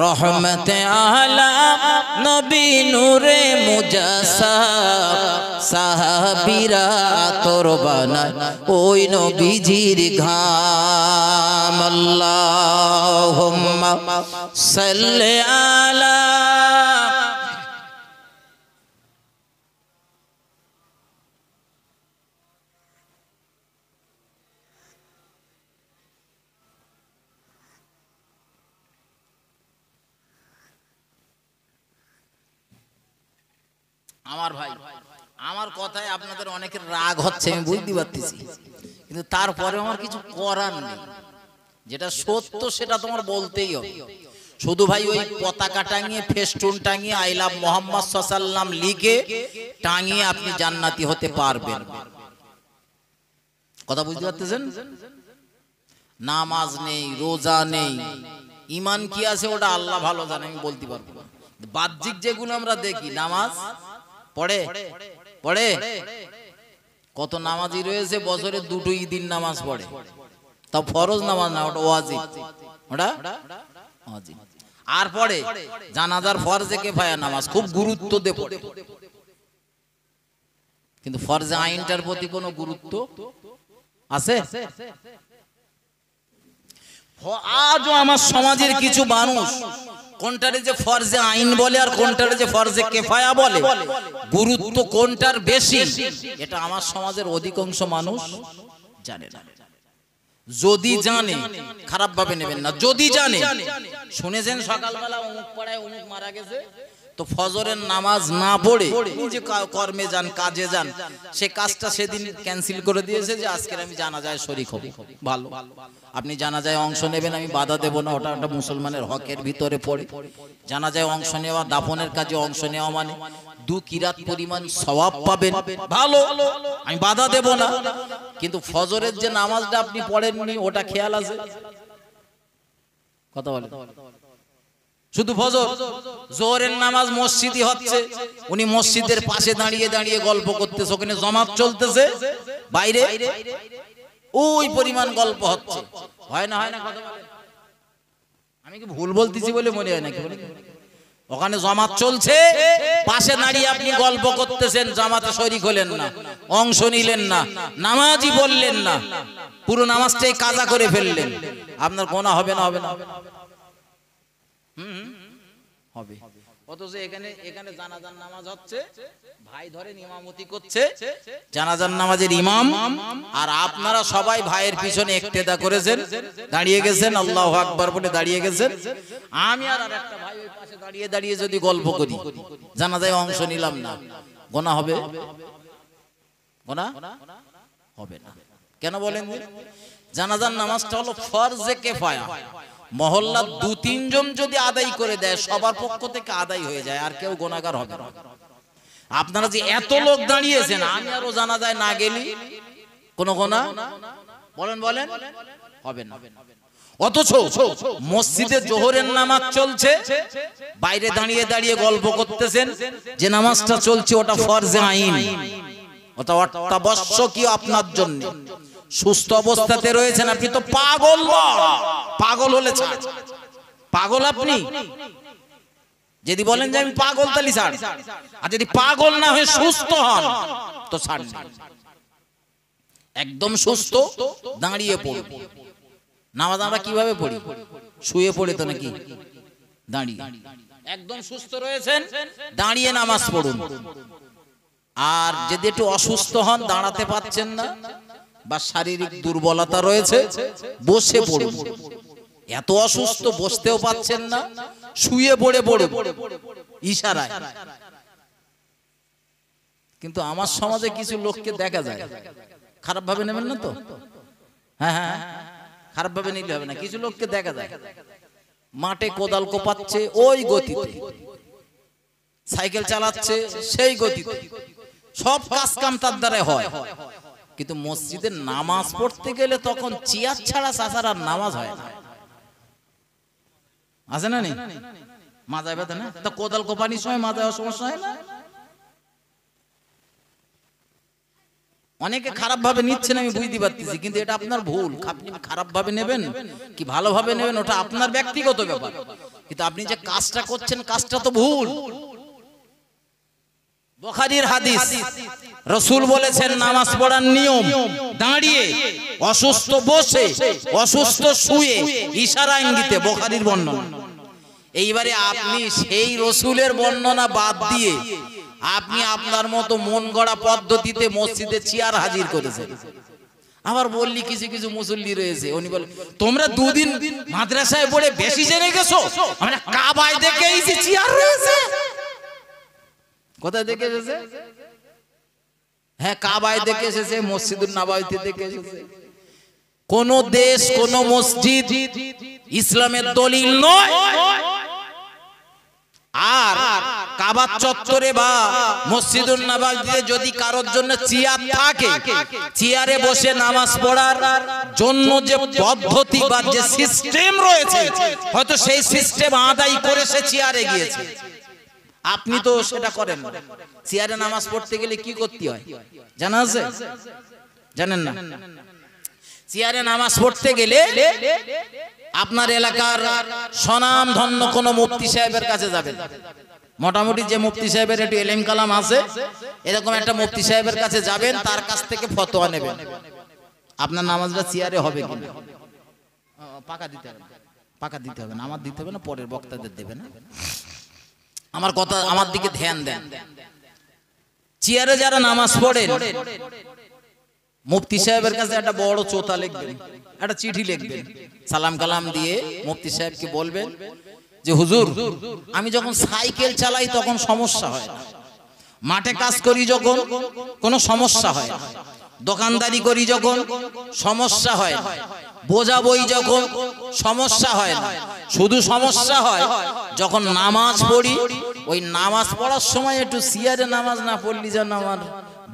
রহমতে আলাম নবী নূরে মুজাসসাম। সাহাবীরা আতর বানায় ওই নবীজির ঘাম। আল্লাহুম্মা সাল্লি আলা আমার ভাই। আমার কথায় আপনাদের অনেকের রাগ হচ্ছে আমি বুঝতে পারতেছি, কিন্তু তারপরে আমার কিছু করার নেই। যেটা সত্য সেটা তোমার বলতেই হবে। শুধু ভাই ওই পতাকা টাঙিয়ে ফেস্টুন টাঙিয়ে আই লাভ মোহাম্মদ সাল্লাল্লাহু আলাইহি ওয়াসাল্লাম লিখে টাঙিয়ে আপনি জান্নাতি হতে পারবেন। কথা বুঝতে পারতেছেন? নামাজ নেই, রোজা নেই, ঈমান কি আছে ওটা আল্লাহ ভালো জানে, আমি বলতে পারবো না। বাহ্যিক যেগুলো আমরা দেখি, নামাজ পড়ে পড়ে কত নামাজি রয়েছে বছরে দুটো ঈদের নামাজ পড়ে, তাও ফরজ নামাজ না, ওটা ওয়াজিব, ওটা ওয়াজিব। আর পড়ে জানাজার ফরজে কিফায়া নামাজ, খুব গুরুত্ব দিয়ে পড়ে, কিন্তু ফরজে আইনটার প্রতি কোনো গুরুত্ব আছে? আজও আমার সমাজের কিছু মানুষ কোনটারে যে ফরজে আইন বলে আর কোনটারে যে ফরজে কিফায়া বলে, গুরুত্ব কোনটার বেশি এটা আমার সমাজের অধিকাংশ মানুষ জানে না। যদি জানে খারাপ ভাবে নেবেন না, যদি জানে, শুনেছেন সকালবেলা অমুক পাড়ায় অমুক মারা গেছে, তো ফজরের নামাজ না পড়ে নিজে কর্মে যান, কাজে যান, সে কাজটা সেদিন ক্যান্সেল করে দিয়েছে যে আজকের আমি জানাজায় শরীক হব। ভালো, আপনি জানাজায় অংশ নেবেন, আমি বাধা দেব না, ওটা একটা মুসলমানের হকের ভিতরে পড়ে। জানাজায় অংশ নেওয়া, দাফনের কাজে অংশ নেওয়া মানে 2 কিরাত পরিমাণ সওয়াব পাবেন, ভালো, আমি বাধা দেব না। কিন্তু ফজরের যে নামাজটা আপনি পড়েননি ওটা খেয়াল আছে? কথা বলেন। শুধু ফজর, জোহরের নামাজ মসজিদে হচ্ছে, উনি মসজিদের পাশে দাঁড়িয়ে দাঁড়িয়ে গল্প করতেছে, ওখানে জামাত চলতেছে, বাইরে ওই পরিমাণ গল্প হচ্ছে, হয় না? হয় না? কথা বলেন। আমি কি ভুল বলতেছি বলে মনে হয় নাকি? ওখানে জামাত চলছে, পাশে দাঁড়িয়ে আপনি গল্প করতেছেন, জামাতে শরীক হলেন না, অংশ নিলেন না, নামাজই বললেন না, পুরো নামাজটাই কাজা করে ফেললেন, আপনার গুনাহ হবে না? হবে না? হবে। অথচ এখানে জানাজার নামাজ হচ্ছে, ভাই ধরেন ইমামতি করছে, জানাজার নামাজের ইমাম, আর আপনারা সবাই ভাইয়ের পিছনে ইক্তেদা করেছেন, দাঁড়িয়ে গেছেন, আল্লাহু আকবার বলে দাঁড়িয়ে গেছেন। আমি আর একটা ভাই ওই পাশে দাঁড়িয়ে দাঁড়িয়ে যদি গল্প করি, জানাজায় অংশ নিলাম না, গুনাহ হবে? গুনাহ হবে না। কেন বলেন? জানাজার নামাজটা হলো ফরজে কিফায়া, মহল্লার 2-3 জন যদি আদায় করে দেয়, সবার পক্ষ থেকে আদায় হয়ে যায়, আর কেউ গুনাহগার হবে না। আপনারা যে এত লোক দাঁড়িয়েছেন, আমি আরো জানাজায় না গেলি কোন গুনাহ বলেন হবে না। অথচ মসজিদে জোহরের নামাজ চলছে, বাইরে দাঁড়িয়ে দাঁড়িয়ে গল্প করতেছেন, যে নামাজটা চলছে ওটা ফরজে আইন, ওটা অত্যাবশ্যকীয় আপনার জন্য। সুস্থ অবস্থাতে রয়েছেন আপনি, তো পাগল, পাগল হলে ছাড়, পাগল আপনি যদি বলেন যে আমি পাগল তাহলে ছাড়, আর যদি পাগল না হয়ে সুস্থ হন তো ছাড়। একদম সুস্থ দাঁড়িয়ে পড়ুন। নামাজ আমরা কিভাবে পড়ি? শুয়ে পড়ে তো নাকি? দাঁড়িয়ে। একদম সুস্থ রয়েছেন, দাঁড়িয়ে নামাজ পড়ুন। আর যদি একটু অসুস্থ হন, দাঁড়াতে পারছেন না বা শারীরিক দুর্বলতা রয়েছে, বসে পড়ুন। এত অসুস্থ বসতেও পাচ্ছেন না, শুয়ে পড়ে পড়ে ইশারায়। কিন্তু আমার সমাজে কিছু লোককে দেখা যায়, খারাপ ভাবে নেবেন না তো? হ্যাঁ হ্যাঁ, খারাপ ভাবে নিলে হবে না। কিছু লোককে দেখা যায় মাঠে কোদাল কোপাচ্ছে ওই গতিতে, সাইকেল চালাচ্ছে সেই গতিতে, সব কাজ কাম তার দ্বারা হয়। কিন্তু মসজিদে নামাজ পড়তে গেলে তখন চেয়ার ছাড়া চাচার আর নামাজ হয় না। আছে না নেই? মাজায় ব্যথা না, তা কোদাল কোপানির সময় মাজায় সমস্যা হয় না? অনেকে খারাপ ভাবে নিচ্ছেন আমি বুঝতে পারতেছি, কিন্তু এটা আপনার ভুল। আপনি খারাপ ভাবে নেবেন কি ভালোভাবে নেবেন ওটা আপনার ব্যক্তিগত ব্যাপার, কিন্তু আপনি যে কাজটা করছেন কাজটা তো ভুল। বুখারীর হাদিস, রাসূল বলেছেন নামাজ পড়ার নিয়ম দাঁড়িয়ে, অসুস্থ বসে, অসুস্থ শুয়ে, ইশারা ইঙ্গিতে, বুখারীর বর্ণনা। এইবারে আপনি সেই রাসূলের বর্ণনা বাদ দিয়ে আপনি আপনার মতো মন গড়া পদ্ধতিতে মসজিদে চেয়ার হাজির করেছেন। আবার বললি কিছু কিছু মুসল্লি রয়েছে, উনি বলে তোমরা দুদিন মাদ্রাসায় পড়ে বেশি জেনে গেছো, আমরা কাবায় দেখে এসেছি চেয়ার রয়েছে। কোথায় দেখে এসেছে? হ্যাঁ, কাবায় দেখে এসেছে, মসজিদুন নববীতে দেখে এসেছে। কোন দেশ কোন মসজিদ ইসলামের দলিল নয়। আর কাবা চত্বরে বা মসজিদুন নববীতে যদি কারোর জন্য চেয়ার থাকে, চেয়ারে বসে নামাজ পড়ার জন্য যে পদ্ধতি বা যে সিস্টেম রয়েছে, হয়তো সেই সিস্টেম আদায় করে সে চেয়ারে গিয়েছে। আপনি তো সেটা করেন না। চেয়ারে নামাজ পড়তে গেলে কি করতে হয় জানা আছে? জানেন না? চেয়ারে নামাজ পড়তে গেলে আপনার এলাকার স্বনাম ধন্য কোন মুফতি সাহেবের কাছে যাবেন। মোটামুটি যে মুফতি সাহেবের একটু এলেম কালাম আছে, এরকম একটা মুফতি সাহেবের কাছে যাবেন, তার কাছ থেকে ফতোয়া নেবেন আপনার নামাজটা চেয়ারে হবে কিনা। পাকা দিতে হবে, পাকা দিতে হবে না, আমার দিতে হবে না, পরের বক্তাদের দেবে না। আমার কথা, আমার দিকে ধ্যান দেন। চেয়ারে যারা নামাজ পড়েন, মুফতি সাহেবের কাছে একটা বড় চোতা লিখবেন, একটা চিঠি লিখবেন, সালাম কালাম দিয়ে মুফতি সাহেবকে বলবেন যে হুজুর, আমি যখন সাইকেল চালাই তখন সমস্যা হয় না, মাঠে কাজ করি যখন কোনো সমস্যা হয় না, দোকানদারি করি যখন সমস্যা হয় না, বোঝা বই যখন সমস্যা হয় না, শুধু সমস্যা হয় যখন নামাজ পড়ি। ওই নামাজ পড়ার সময় একটু চেয়ারে নামাজ না পড়লি যেন আমার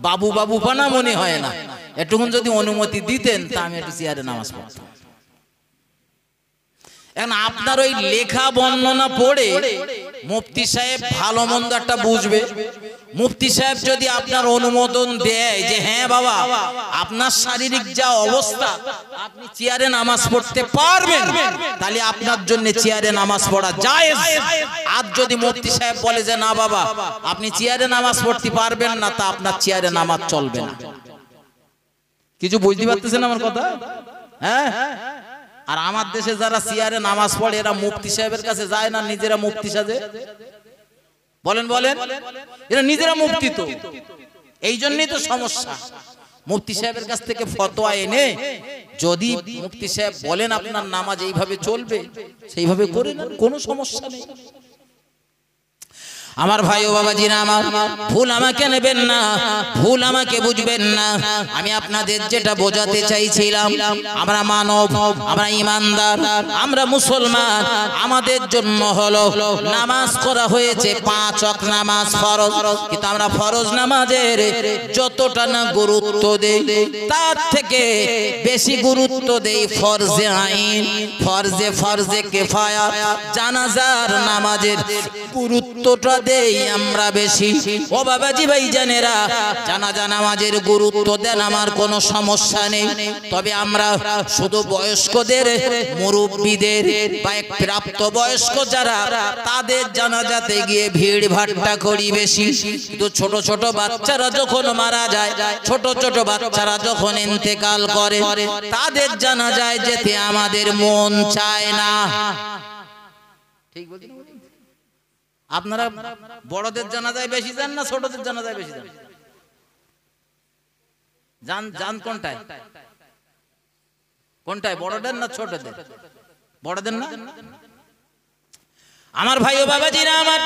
বাবু বাবু পানা মনে হয় না। একটুক্ষণ যদি অনুমতি দিতেন তা আমি একটু চেয়ারে নামাজ পড়তাম। এখন আপনার ওই লেখা বর্ণনা পড়ে মুফতি সাহেব ভালো মন্দ একটা বুঝবে। মুফতি সাহেব যদি আপনার অনুমোদন দেয় যে হ্যাঁ বাবা, আপনার শারীরিক যা অবস্থা আপনি চেয়ারে নামাজ পড়তে পারবেন, তাহলে আপনার জন্য চেয়ারে নামাজ পড়া জায়েজ। আর যদি মুফতি সাহেব বলে যে না বাবা, আপনি চেয়ারে নামাজ পড়তে পারবেন না, তা আপনার চেয়ারে নামাজ চলবে না। কিছু বুঝতে পারতেছেন আমার কথা? হ্যাঁ। আর আমার দেশে যারা চেয়ারে নামাজ পড়ে এরা মুফতি সাহেবের কাছে যায় না, নিজেরা মুফতি সাজে। বলেন বলেন, এরা নিজেরা মুফতি। তো এই জন্যই তো সমস্যা। মুফতি সাহেবের কাছ থেকে ফতোয়া এনে যদি মুফতি সাহেব বলেন আপনার নামাজ এইভাবে চলবে, সেইভাবে করে নেন, কোনো সমস্যা নেই। আমার ভাই ও বাবাজিরা আমার, ভুল আমাকে নেবেন না, ভুল আমাকে বুঝবেন না। আমি আপনাদের যেটা বোঝাতে চাইছিলাম, আমরা মানব, আমরা ইমানদার, আমরা মুসলমান। আমাদের জন্য হলো নামাজ করা হয়েছে 5 ওয়াক্ত নামাজ ফরজ, কিন্তু আমরা ফরজ নামাজের যতটা না গুরুত্ব দেই, তার থেকে বেশি গুরুত্ব দেই ফরজে আইন, ফরজে কিফায়া, জানাজার নামাজের গুরুত্বটা দেই আমরা বেশি। ও বাবাজি ভাই জানেরা, জানাজা নামাজের গুরুত্ব দেন, আমার কোনো সমস্যা নেই। তবে আমরা শুধু বয়স্কদের, মুরব্বীদের বা প্রাপ্ত বয়স্ক যারা, তাদের জানাজাতে গিয়ে ভিড় ভাট্টা করি বেশি। কিন্তু ছোট ছোট বাচ্চারা যখন মারা যায়, ছোট ছোট বাচ্চারা যখন ইন্তেকাল করে, তাদের জানাজায় যেতে আমাদের মন চায় না। ঠিক বলছেন? আপনারা বড়দের জানাজায় বেশি যান না ছোটদের জানাজায় বেশি যান? জান কোনটায়? কোনটায়, বড়দের না ছোটদের? বড়দের না? আমার ভাই ও বাবাজিরা আমার,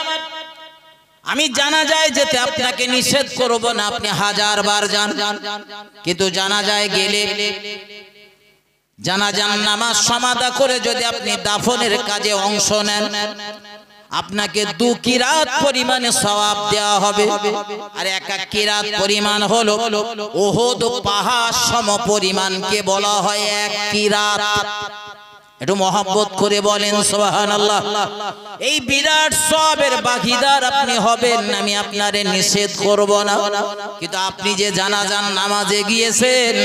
আমি জানাজায় যেতে আপনাকে নিষেধ করব না, আপনি 1000 বার যান, কিন্তু জানাজায় গেলে জানাজার নামাজ সমাদা করে যদি আপনি দাফনের কাজে অংশ নেন, আপনাকে 2 কিরাত পরিমাণে সওয়াব দেওয়া হবে। আর 1 কিরাত পরিমাণ হলো উহুদ পাহাড় সম পরিমাণকে বলা হয় 1 কিরাত। একটু মহব্বত করে বলেন সুবহানাল্লাহ। এই বিরাট সওয়াবের ভাগীদার আপনি হবেন, আমি আপনারে নিষেধ করব না। কিন্তু আপনি যে জানাজার নামাজে গিয়েছেন,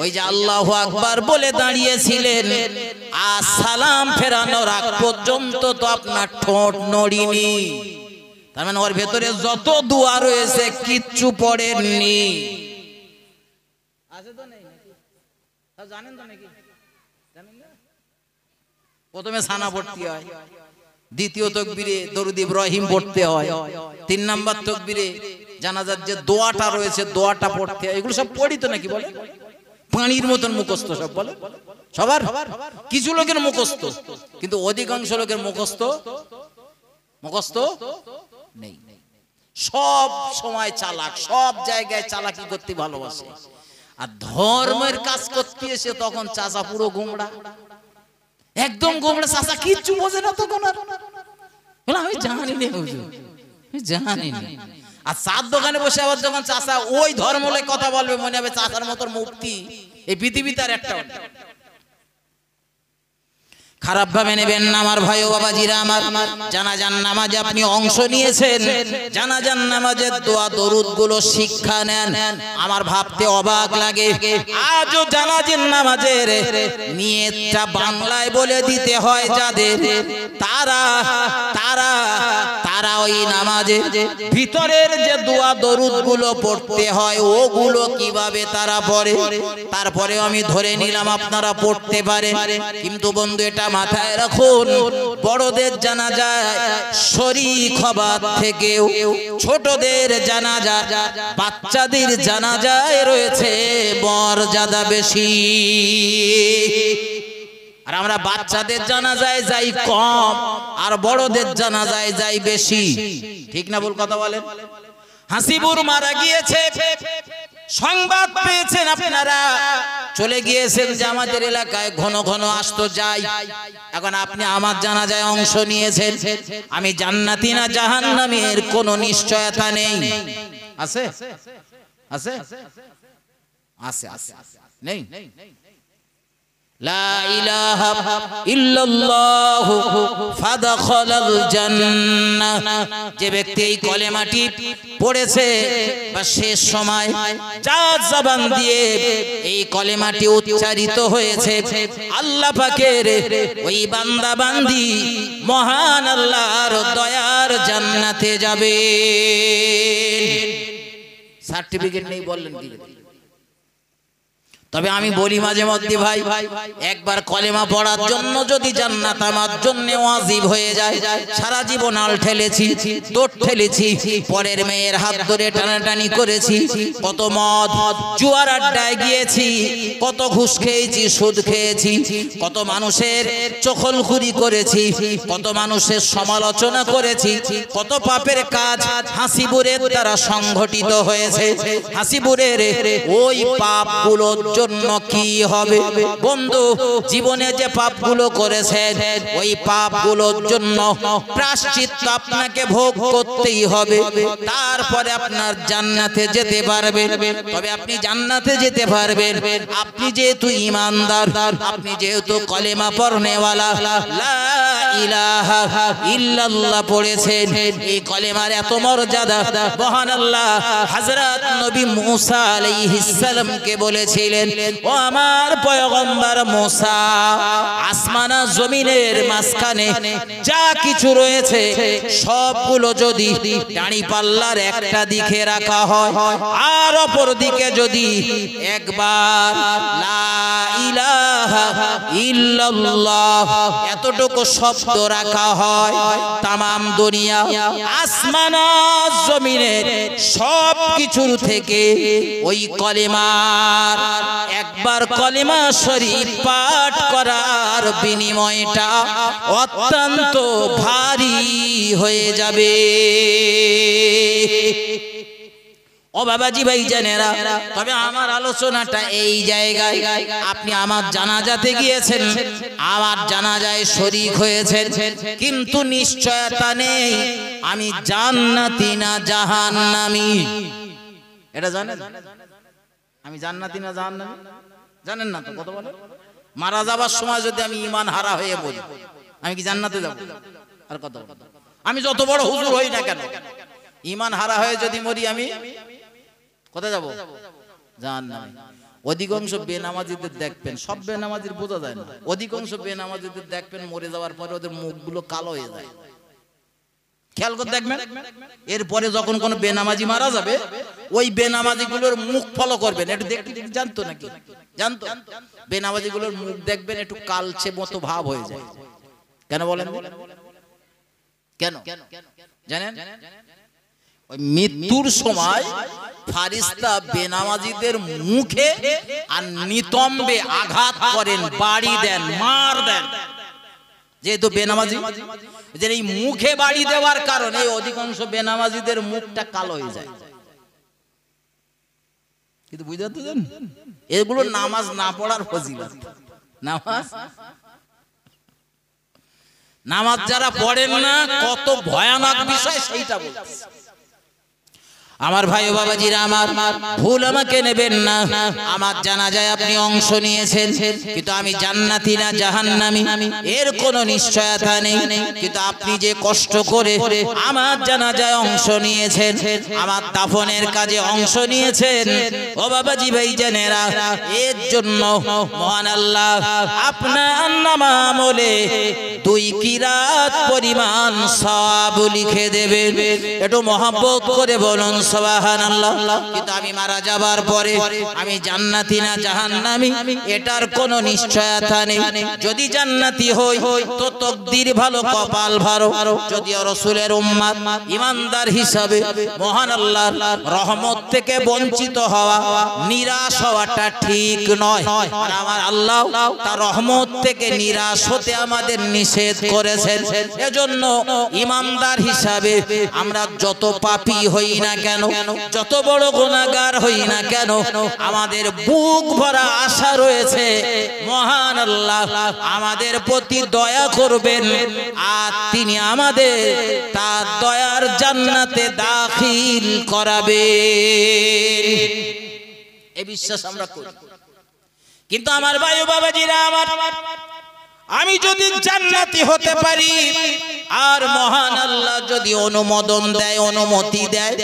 ওই যে আল্লাহু আকবার বলে দাঁড়িয়েছিলেন, আর সালাম ফেরানোর আগ পর্যন্ত তো আপনার ঠোঁট নড়িনি। তার মানে ওর ভেতরে যত দোয়া রয়েছে কিচ্ছু পড়েননি। আছে তো নেই? জানেন তো নাকি? জানেন না? প্রথমে সানা পড়তে হয়, দ্বিতীয় তাকবীরে দরুদ ইব্রাহিম পড়তে হয়, 3 নাম্বার তাকবীরে জানাজার যে দোয়াটা রয়েছে দোয়াটা পড়তে হয়। এগুলো সব পড়ি তো নাকি বলে? পানির মতন মুখস্থ সব বলে সবার। কিছু লোকের মুখস্থ, কিন্তু অধিকাংশ লোকের মুখস্থ নেই। সব সময় চালাক, সব জায়গায় চালাকি করতে ভালোবাসে। আর ধর্মের কাজ করতে এসে তখন চাচা পুরো গোমড়া, একদম গোমড়া চাচা, কিচ্ছু বোঝে না তখন। আর আমি জানি না হুজুর, আমি জানি না। আর চার দোকানে বসে আবার যখন চাচা ওই ধর্মলে কথা বলবে, মনে হবে চাচার মতো মুক্তি এই পৃথিবীতে আর একটা। খারাপ ভাবে নেবেন না আমার ভাই ও বাবাজিরা আমার। জানাজার নামাজে আপনি অংশ নিয়েছেন, জানাজার নামাজের দোয়া দরুদ গুলো শিক্ষা নেন। আমার ভাবতে অবাক লাগে, আজও জানাজার নামাজের নিয়তটা বাংলায় বলে দিতে হয় যাদের, তারা তারা তারা ওই নামাজে ভিতরের যে দোয়া দরুদ গুলো পড়তে হয় ওগুলো কিভাবে তারা পড়ে। তারপরে আমি ধরে নিলাম আপনারা পড়তে পারেন, কিন্তু বন্ধু এটা মাথায় রাখুন, বড়দের জানাজায় শরীক হবার থেকেও ছোটদের জানাজা, বাচ্চাদের জানাজায় রয়েছে মর্যাদা বেশি। আর আমরা বাচ্চাদের জানাজায় যাই কম, আর বড়দের জানাজায় যাই বেশি। ঠিক না ভুল কথা বলেন? হাসিবুর মারা গিয়েছে, সংবাদ পেয়েছেন আপনারা, চলে গিয়েছেন যে আমাদের এলাকায় ঘন ঘন আসতো যাই। এখন আপনি আমার জানাজায় অংশ নিয়েছেন, আমি জান্নাতি না জাহান্নামী এর কোনো নিশ্চয়তা নেই। আছে আছে আছে আছে নেই? লা ইলাহা ইল্লাল্লাহ ফাদখালাল জান্নাহ। যে ব্যক্তি এই কলেমাটি পড়েছে বা শেষ সময় যার জবান দিয়ে এই কলেমাটি উচ্চারিত হয়েছে, আল্লাহ পাকের ওই বান্দা বান্দি মহান আল্লাহর দয়ার জান্নাতে যাবে। সার্টিফিকেট নেই বললেন কি? তবে আমি বলি মাঝে মধ্যে ভাই, একবার কলেমা পড়ার জন্য যদি জান্নাত আমার জন্য ওয়াজিব হয়ে যায়, সারা জীবন আল ঠেলেছি, দৌড় ঠেলেছি, পরের মেয়ের হাত ধরে টানাটানি করেছি, কত মদ জুয়ার আড্ডায় গিয়েছি, কত ঘুষ খেয়েছি, সুদ খেয়েছি, কত মানুষের চখলখুরি করেছি, কত মানুষের সমালোচনা করেছি, কত পাপের কাজ হাসিবুরের দ্বারা সংঘটিত হয়েছে। হাসিবুরের ওই পাপগুলোর জন্য কি হবে বন্ধু? জীবনে যে পাপগুলো করেছেন ওই পাপগুলোর জন্য প্রায়শ্চিত্ত আপনাকে ভোগ করতেই হবে, তারপরে আপনার জান্নাতে যেতে পারবেন। তবে আপনি জান্নাতে যেতে পারবেন আপনি যেহেতু ঈমানদার, আপনি যেহেতু কলেমা পড়নেওয়ালা, লা ইলাহা ইল্লাল্লাহ পড়েছেন। এই কলেমার এত মর্যাদা মহান আল্লাহ হযরত নবী মুসা আলাইহিস সালামকে বলেছিলেন, ও আমার পয়গম্বর মুসা, আসমান আর জমিনের মাঝখানে যা কিছু রয়েছে সবগুলো যদি দাঁড়ি পাল্লার একটা দিকে রাখা হয় আর অপর দিকে যদি একবার লা ইলাহা ইল্লাল্লাহ এতটুকু শব্দ রাখা হয়, তামাম দুনিয়া আসমান আর জমিনের সব কিছুর থেকে ওই কলেমার একবার কলেমা শরীফ পাঠ করার বিনিময়টা অত্যন্ত ভারী হয়ে যাবে। ও বাবাজি ভাই জানেরা, তবে আমার আলোচনাটা এই জায়গায়, আপনি আমার জানাজাতে গিয়েছেন, আমার জানাজায় শরীক হয়েছেন, কিন্তু নিশ্চয়তা নেই আমি জান্নাতি না জাহান্নামী। এটা জানেন? আমি জান্নাতি না জাহান্নামী জানেন না তো? কথা বলেন। মারা যাবার সময় যদি আমি ঈমান হারা হয়ে মরি, আমি কি জান্নাতে যাব? আর কথা বলেন। আমি যত বড় হুজুর হই না কেন, ঈমান হারা হয়ে যদি মরি, আমি কোথায় যাব? জাহান্নামে। অধিকাংশ বেনামাজিদের দেখবেন, সব বেনামাজির বোঝা যায় না, অধিকাংশ বেনামাজিদের দেখবেন মরে যাওয়ার পরে ওদের মুখগুলো কালো হয়ে যায়। খেয়াল করে দেখবেন, এরপরে যখন কোন বেনামাজি মারা যাবে, ওই বেনামাজি গুলোর মুখ ফলো করবেন। একটু দেখতে জানতো নাকি? জানতো? বেনামাজি গুলোর মুখ দেখবেন একটু কালচে মতো ভাব হয়ে যায়। কেন বলেন? কেন জানেন? ওই মৃত্যুর সময় ফারিস্তা বেনামাজিদের মুখে আর নিতম্বে আঘাত করেন, বাড়ি দেন, মার দেন। যেহেতু বেনামাজি, যে এই মুখে বাড়ি দেওয়ার কারণে অধিকাংশ বেনামাজিদের মুখটা কালো হয়ে যায়। কিন্তু বুঝতে পারছেন, এগুলো নামাজ না পড়ার ফজিলত। নামাজ যারা পড়েন না, কত ভয়ানক বিষয় সেইটা বলছে। আমার ভাই ও বাবাজিরা আমার, ভুল আমাকে নেবেন না, আমার জানাজায় আপনি অংশ নিয়েছেন, কিন্তু আমি জান্নাতি না জাহান্নামী এর কোনো নিশ্চয়তা নেই। কিন্তু আপনি যে কষ্ট করে আমার জানাজায় অংশ নিয়েছেন, আমার দাফনের কাজে অংশ নিয়েছেন, ও বাবাজি ভাই জানেরা, এর জন্য মহান আল্লাহ আপনার নামে আমলে 2 কিরাত পরিমাণ সওয়াব লিখে দেবেন। একটু মহব্বত করে বলুন সুবহানাল্লাহ। কিন্তু আমি মারা যাবার পরে আমি জান্নাতি না জাহান্নামী এটার কোনো নিশ্চয়তা নেই। যদি জান্নাতি হই তো তকদির ভালো, কপাল ভালো। যদি রাসূলের উম্মত ঈমানদার হিসাবে মহান আল্লাহর রহমত থেকে বঞ্চিত হওয়া, নিরাশ হওয়াটা ঠিক নয়। আর আমার আল্লাহ তার রহমত থেকে নিরাশ হতে আমাদের নিষেধ করেছেন। এজন্য ঈমানদার হিসাবে আমরা যত পাপী হই না কেন, যত বড় গুনাহগার হই না কেন, আমাদের বুক ভরা আশা রয়েছে মহান আল্লাহ আমাদের প্রতি দয়া করবেন, আর তিনি আমাদের তার দয়ার জান্নাতে দাখিল করাবেন। এই বিশ্বাস আমরা করি। কিন্তু আমার ভাই ও বাবাজিরা আমার, আমি যদি জান্নাতি হতে পারি আর মহান আল্লাহ যদি অনুমোদন দেয়, অনুমতি দেয়,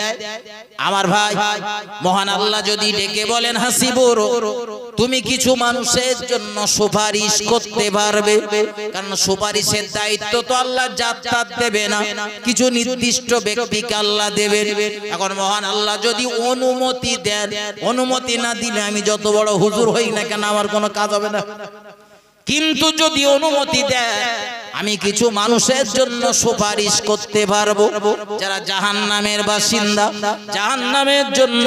আমার ভাই মহান আল্লাহ যদি ডেকে বলেন হাসিবুর, তুমি কিছু মানুষের জন্য সুপারিশ করতে পারবে, কারণ সুপারিশের দায়িত্ব তো আল্লাহ জাত দেবে না, কিছু নির্দিষ্ট ব্যক্তিকে আল্লাহ দেবেন। এখন মহান আল্লাহ যদি অনুমতি দেন, অনুমতি না দিলে আমি যত বড় হুজুর হই না কেন আমার কোনো কাজ হবে না। কিন্তু যদি অনুমতি দেয়, আমি কিছু মানুষের জন্য সুপারিশ করতে পারবো, যারা জাহান্নামের বাসিন্দা, জাহান্নামের জন্য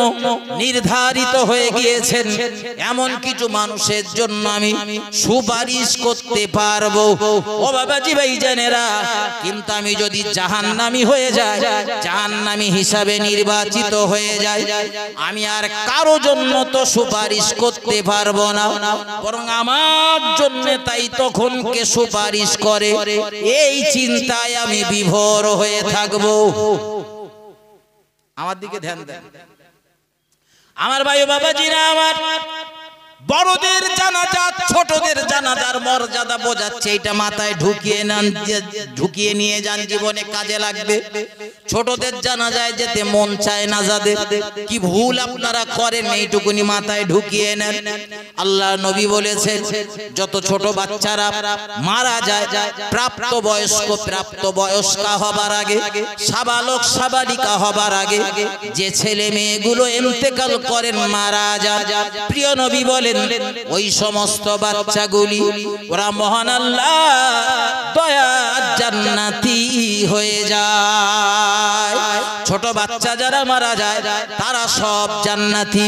নির্ধারিত হয়ে গিয়েছেন, এমন কিছু মানুষের জন্য আমি সুপারিশ করতে পারবো। ও বাবাজি ভাই জানেরা, কিন্তু আমি যদি জাহান্নামী হয়ে যাই, জাহান্নামী হিসাবে নির্বাচিত হয়ে যাই, আমি আর কারো জন্য তো সুপারিশ করতে পারবো না, বরং আমার জন্য তাই তখন কে সুপারিশ করে, এই চিন্তায় আমি বিভোর হয়ে থাকব। আমার দিকে ধ্যান দেন আমার ভাই বাবাজিরা আমার। বড়দের জানাজা ছোটদের জানাজার মর্যাদা বোঝাচ্ছে, এটা মাথায় ঢুকিয়ে নিয়ে যান, জীবনে কাজে লাগবে। ছোটদের জানাজায় যেতে মন চায় না যাদের, কি ভুল আপনারা করেন এইটুকুনি মাথায় ঢুকিয়ে নেন। আল্লাহ নবী বলেছেন, যত ছোট বাচ্চারা মারা যায়, প্রাপ্ত বয়স্কা হবার আগে, সাবালক সাবালিকা হবার আগে যে ছেলে মেয়েগুলো ইন্তেকাল করেন, মারা যায়, প্রিয় নবী বলে বলেন ওই সমস্ত বাচ্চাগুলি ওরা মহান আল্লাহ দয়ার জান্নাতি হয়ে যায়। ছোট বাচ্চা যারা মারা যায় তারা সব জান্নাতি,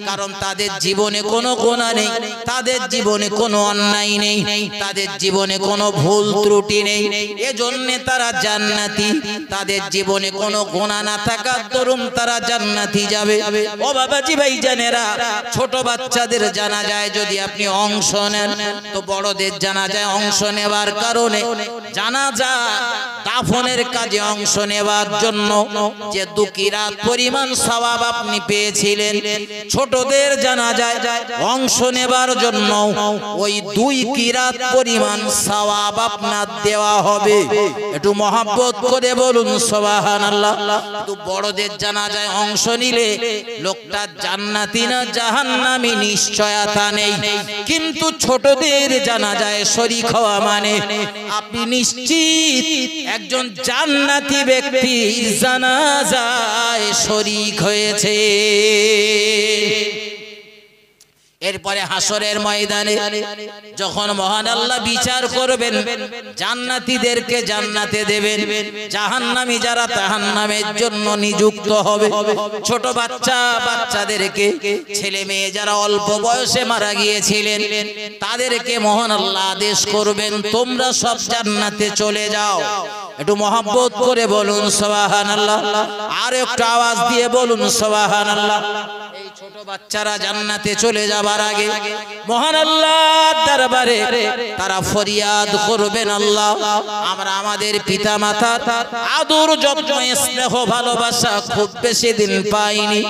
কারণ তাদের জীবনে কোনো গুনাহ নেই, তাদের জীবনে কোনো অন্যায় নেই, তাদের জীবনে কোনো ভুল ত্রুটি নেই, এজন্য তারা জান্নাতি। তাদের জীবনে কোনো গুনাহ না থাকার দরুন তারা জান্নাতি যাবে। ও বাবাজি ভাইজানেরা, ছোট বাচ্চাদের জানাজায় যদি আপনি অংশ নেন তো বড়দের জানাজায় অংশ নেবার কারণে জানাজা দাফনের কাজে অংশ নেবার জন্য যে 2 কিরাত পরিমাণ সওয়াব আপনি পেয়েছিলেন, ছোটদের জানাজায় অংশ নেবার জন্য ওই 2 কিরাত পরিমাণ সওয়াব আপনার দেওয়া হবে। একটু মহব্বত করে বলুন সুবহানাল্লাহ। তো বড়দের জানাজায় অংশ নিলে লোকটা জান্নাতি না জাহান্নামী নিশ্চয়তা নেই, কিন্তু ছোটদের জানাজায় শরীক হওয়া মানে আপনি নিশ্চিত একজন জান্নাতি ব্যক্তির জানাজায় শরীক হয়েছে। এরপরে হাসরের ময়দানে যখন মহান আল্লাহ বিচার করবেন, জান্নাতীদেরকে জান্নাতে দেবেন, জাহান্নামী যারা জাহান্নামের জন্য নিযুক্ত হবে। ছোট বাচ্চাদেরকে, ছেলে মেয়ে যারা অল্প বয়সে মারা গিয়েছিলেন তাদেরকে মহান আল্লাহ আদেশ করবেন তোমরা সব জান্নাতে চলে যাও। একটু মহব্বত করে বলুন সুবহানাল্লাহ, আর একটু আওয়াজ দিয়ে বলুন সুবহানাল্লাহ। এই ছোট বাচ্চারা জান্নাতে চলে যাবার আগে মহান আল্লাহর দরবারে তারা ফরিয়াদ করবেন, আল্লাহ আমরা আমাদের পিতা মাতার আদর যত্ন স্নেহ ভালোবাসা খুব বেশি দিন পাইনি,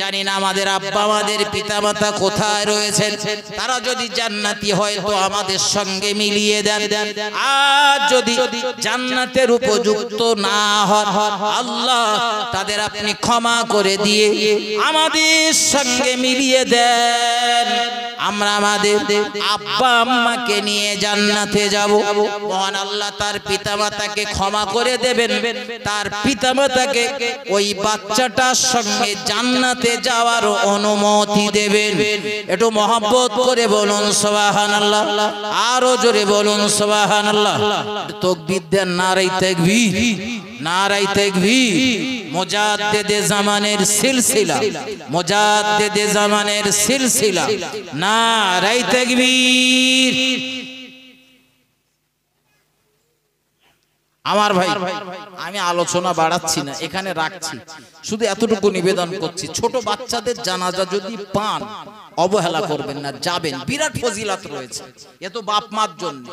জানি না আমাদের আব্বা আমাদের পিতা মাতা কোথায় রয়েছেন, তারা যদি জান্নাতি হয় তো আমাদের সঙ্গে মিলিয়ে দেন, আর যদি জান্নাতের উপযুক্ত না হয় আল্লাহ তাদের আপনি ক্ষমা করে দিয়ে আমাদের সঙ্গে মিলিয়ে দেন, আমরা আমাদের আব্বা আম্মাকে নিয়ে জান্নাতে যাব। মহান আল্লাহ তার পিতামাতাকে ক্ষমা করে দেবেন, তার পিতামাতাকে ওই বাচ্চাটার সঙ্গে জান্নাতে যাওয়ার অনুমতি দেবেন। একটু মহব্বত করে বলুন সুবহানাল্লাহ, আরো জোরে বলুন সুবহানাল্লাহ। তাকবীর দেন, নারে তাকবীর, নারে তাকবীর। মুজাদ্দিদে জামানের সিলসিলা, মুজাদ্দিদে জামানের সিলসিলা, নারে তাকবীর। আমার ভাই, আমি আলোচনা বাড়াচ্ছি না, এখানে রাখছি, শুধু এতটুকু নিবেদন করছি, ছোট বাচ্চাদের জানাজা যদি পান অবহেলা করবেন না, যাবেন, বিরাট ফজিলত রয়েছে, এ তো বাপ মার জন্য।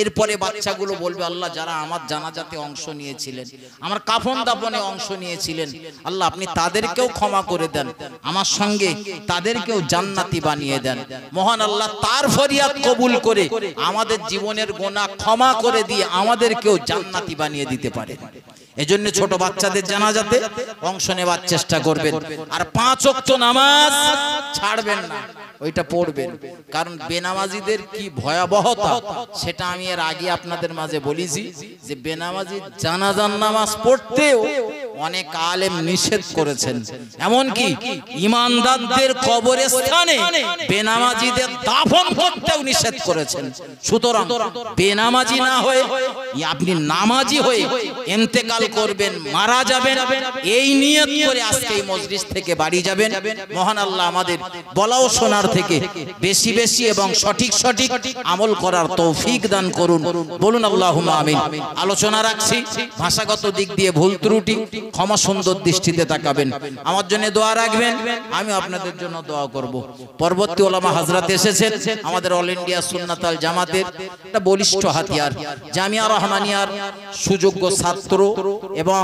এরপরে বাচ্চাগুলো বলবে আল্লাহ যারা আমার জানাজাতে অংশ নিয়েছিলেন, আমার কাফন দাফনে অংশ নিয়েছিলেন, আল্লাহ আপনি তাদেরকেও ক্ষমা করে দেন, আমার সঙ্গে তাদেরকেও জান্নাতি বানিয়ে দেন। মহান আল্লাহ তার ফরিয়াদ কবুল করে আমাদের জীবনের গুনাহ ক্ষমা করে দিয়ে আমাদেরকেও জান্নাতি বানিয়ে দিতে পারে। এজন্য ছোট বাচ্চাদের জানাজাতে অংশ নেওয়ার চেষ্টা করবেন, আর 5 ওয়াক্ত নামাজ ছাড়বেন না, ওইটা পড়বেন, কারণ বেনামাজিদের কি ভয়াবহতা সেটা আমি এর আগে আপনাদের মাঝে বলেছি, যে বেনামাজি জানাজার নামাজ পড়তেও অনেক আলেম নিষেধ করেছেন, এমনকি ঈমানদারদের কবরস্থানে বেনামাজিদের দাফন করতেও নিষেধ করেছেন। সুতরাং বেনামাজি না হয়ে আপনি নামাজি হয়ে ইন্তেকাল করবেন, মারা যাবেন, এই নিয়ত করে আজকে এই মজলিস থেকে বাড়ি যাবেন। মহান আল্লাহ আমাদের বলা ও শোনার থেকে বেশি বেশি এবং সঠিক সঠিক আমল করার তৌফিক দান করুন, বলুন আল্লাহুম্মা আমিন। আলোচনা রাখছি, ভাষাগত দিক দিয়ে ভুল ত্রুটি ক্ষমা সুন্দর দৃষ্টিতে তাকাবেন, আমার জন্য দোয়া রাখবেন, আমি আপনাদের জন্য দোয়া করব। পরবর্তী ওলামা হযরত এসেছেন, আমাদের অল ইন্ডিয়া সুন্নাত আল জামাতের একটা বলিষ্ঠ হাতিয়ার, জামিয়া রহমানিয়ার সুযোগ্য ছাত্র এবং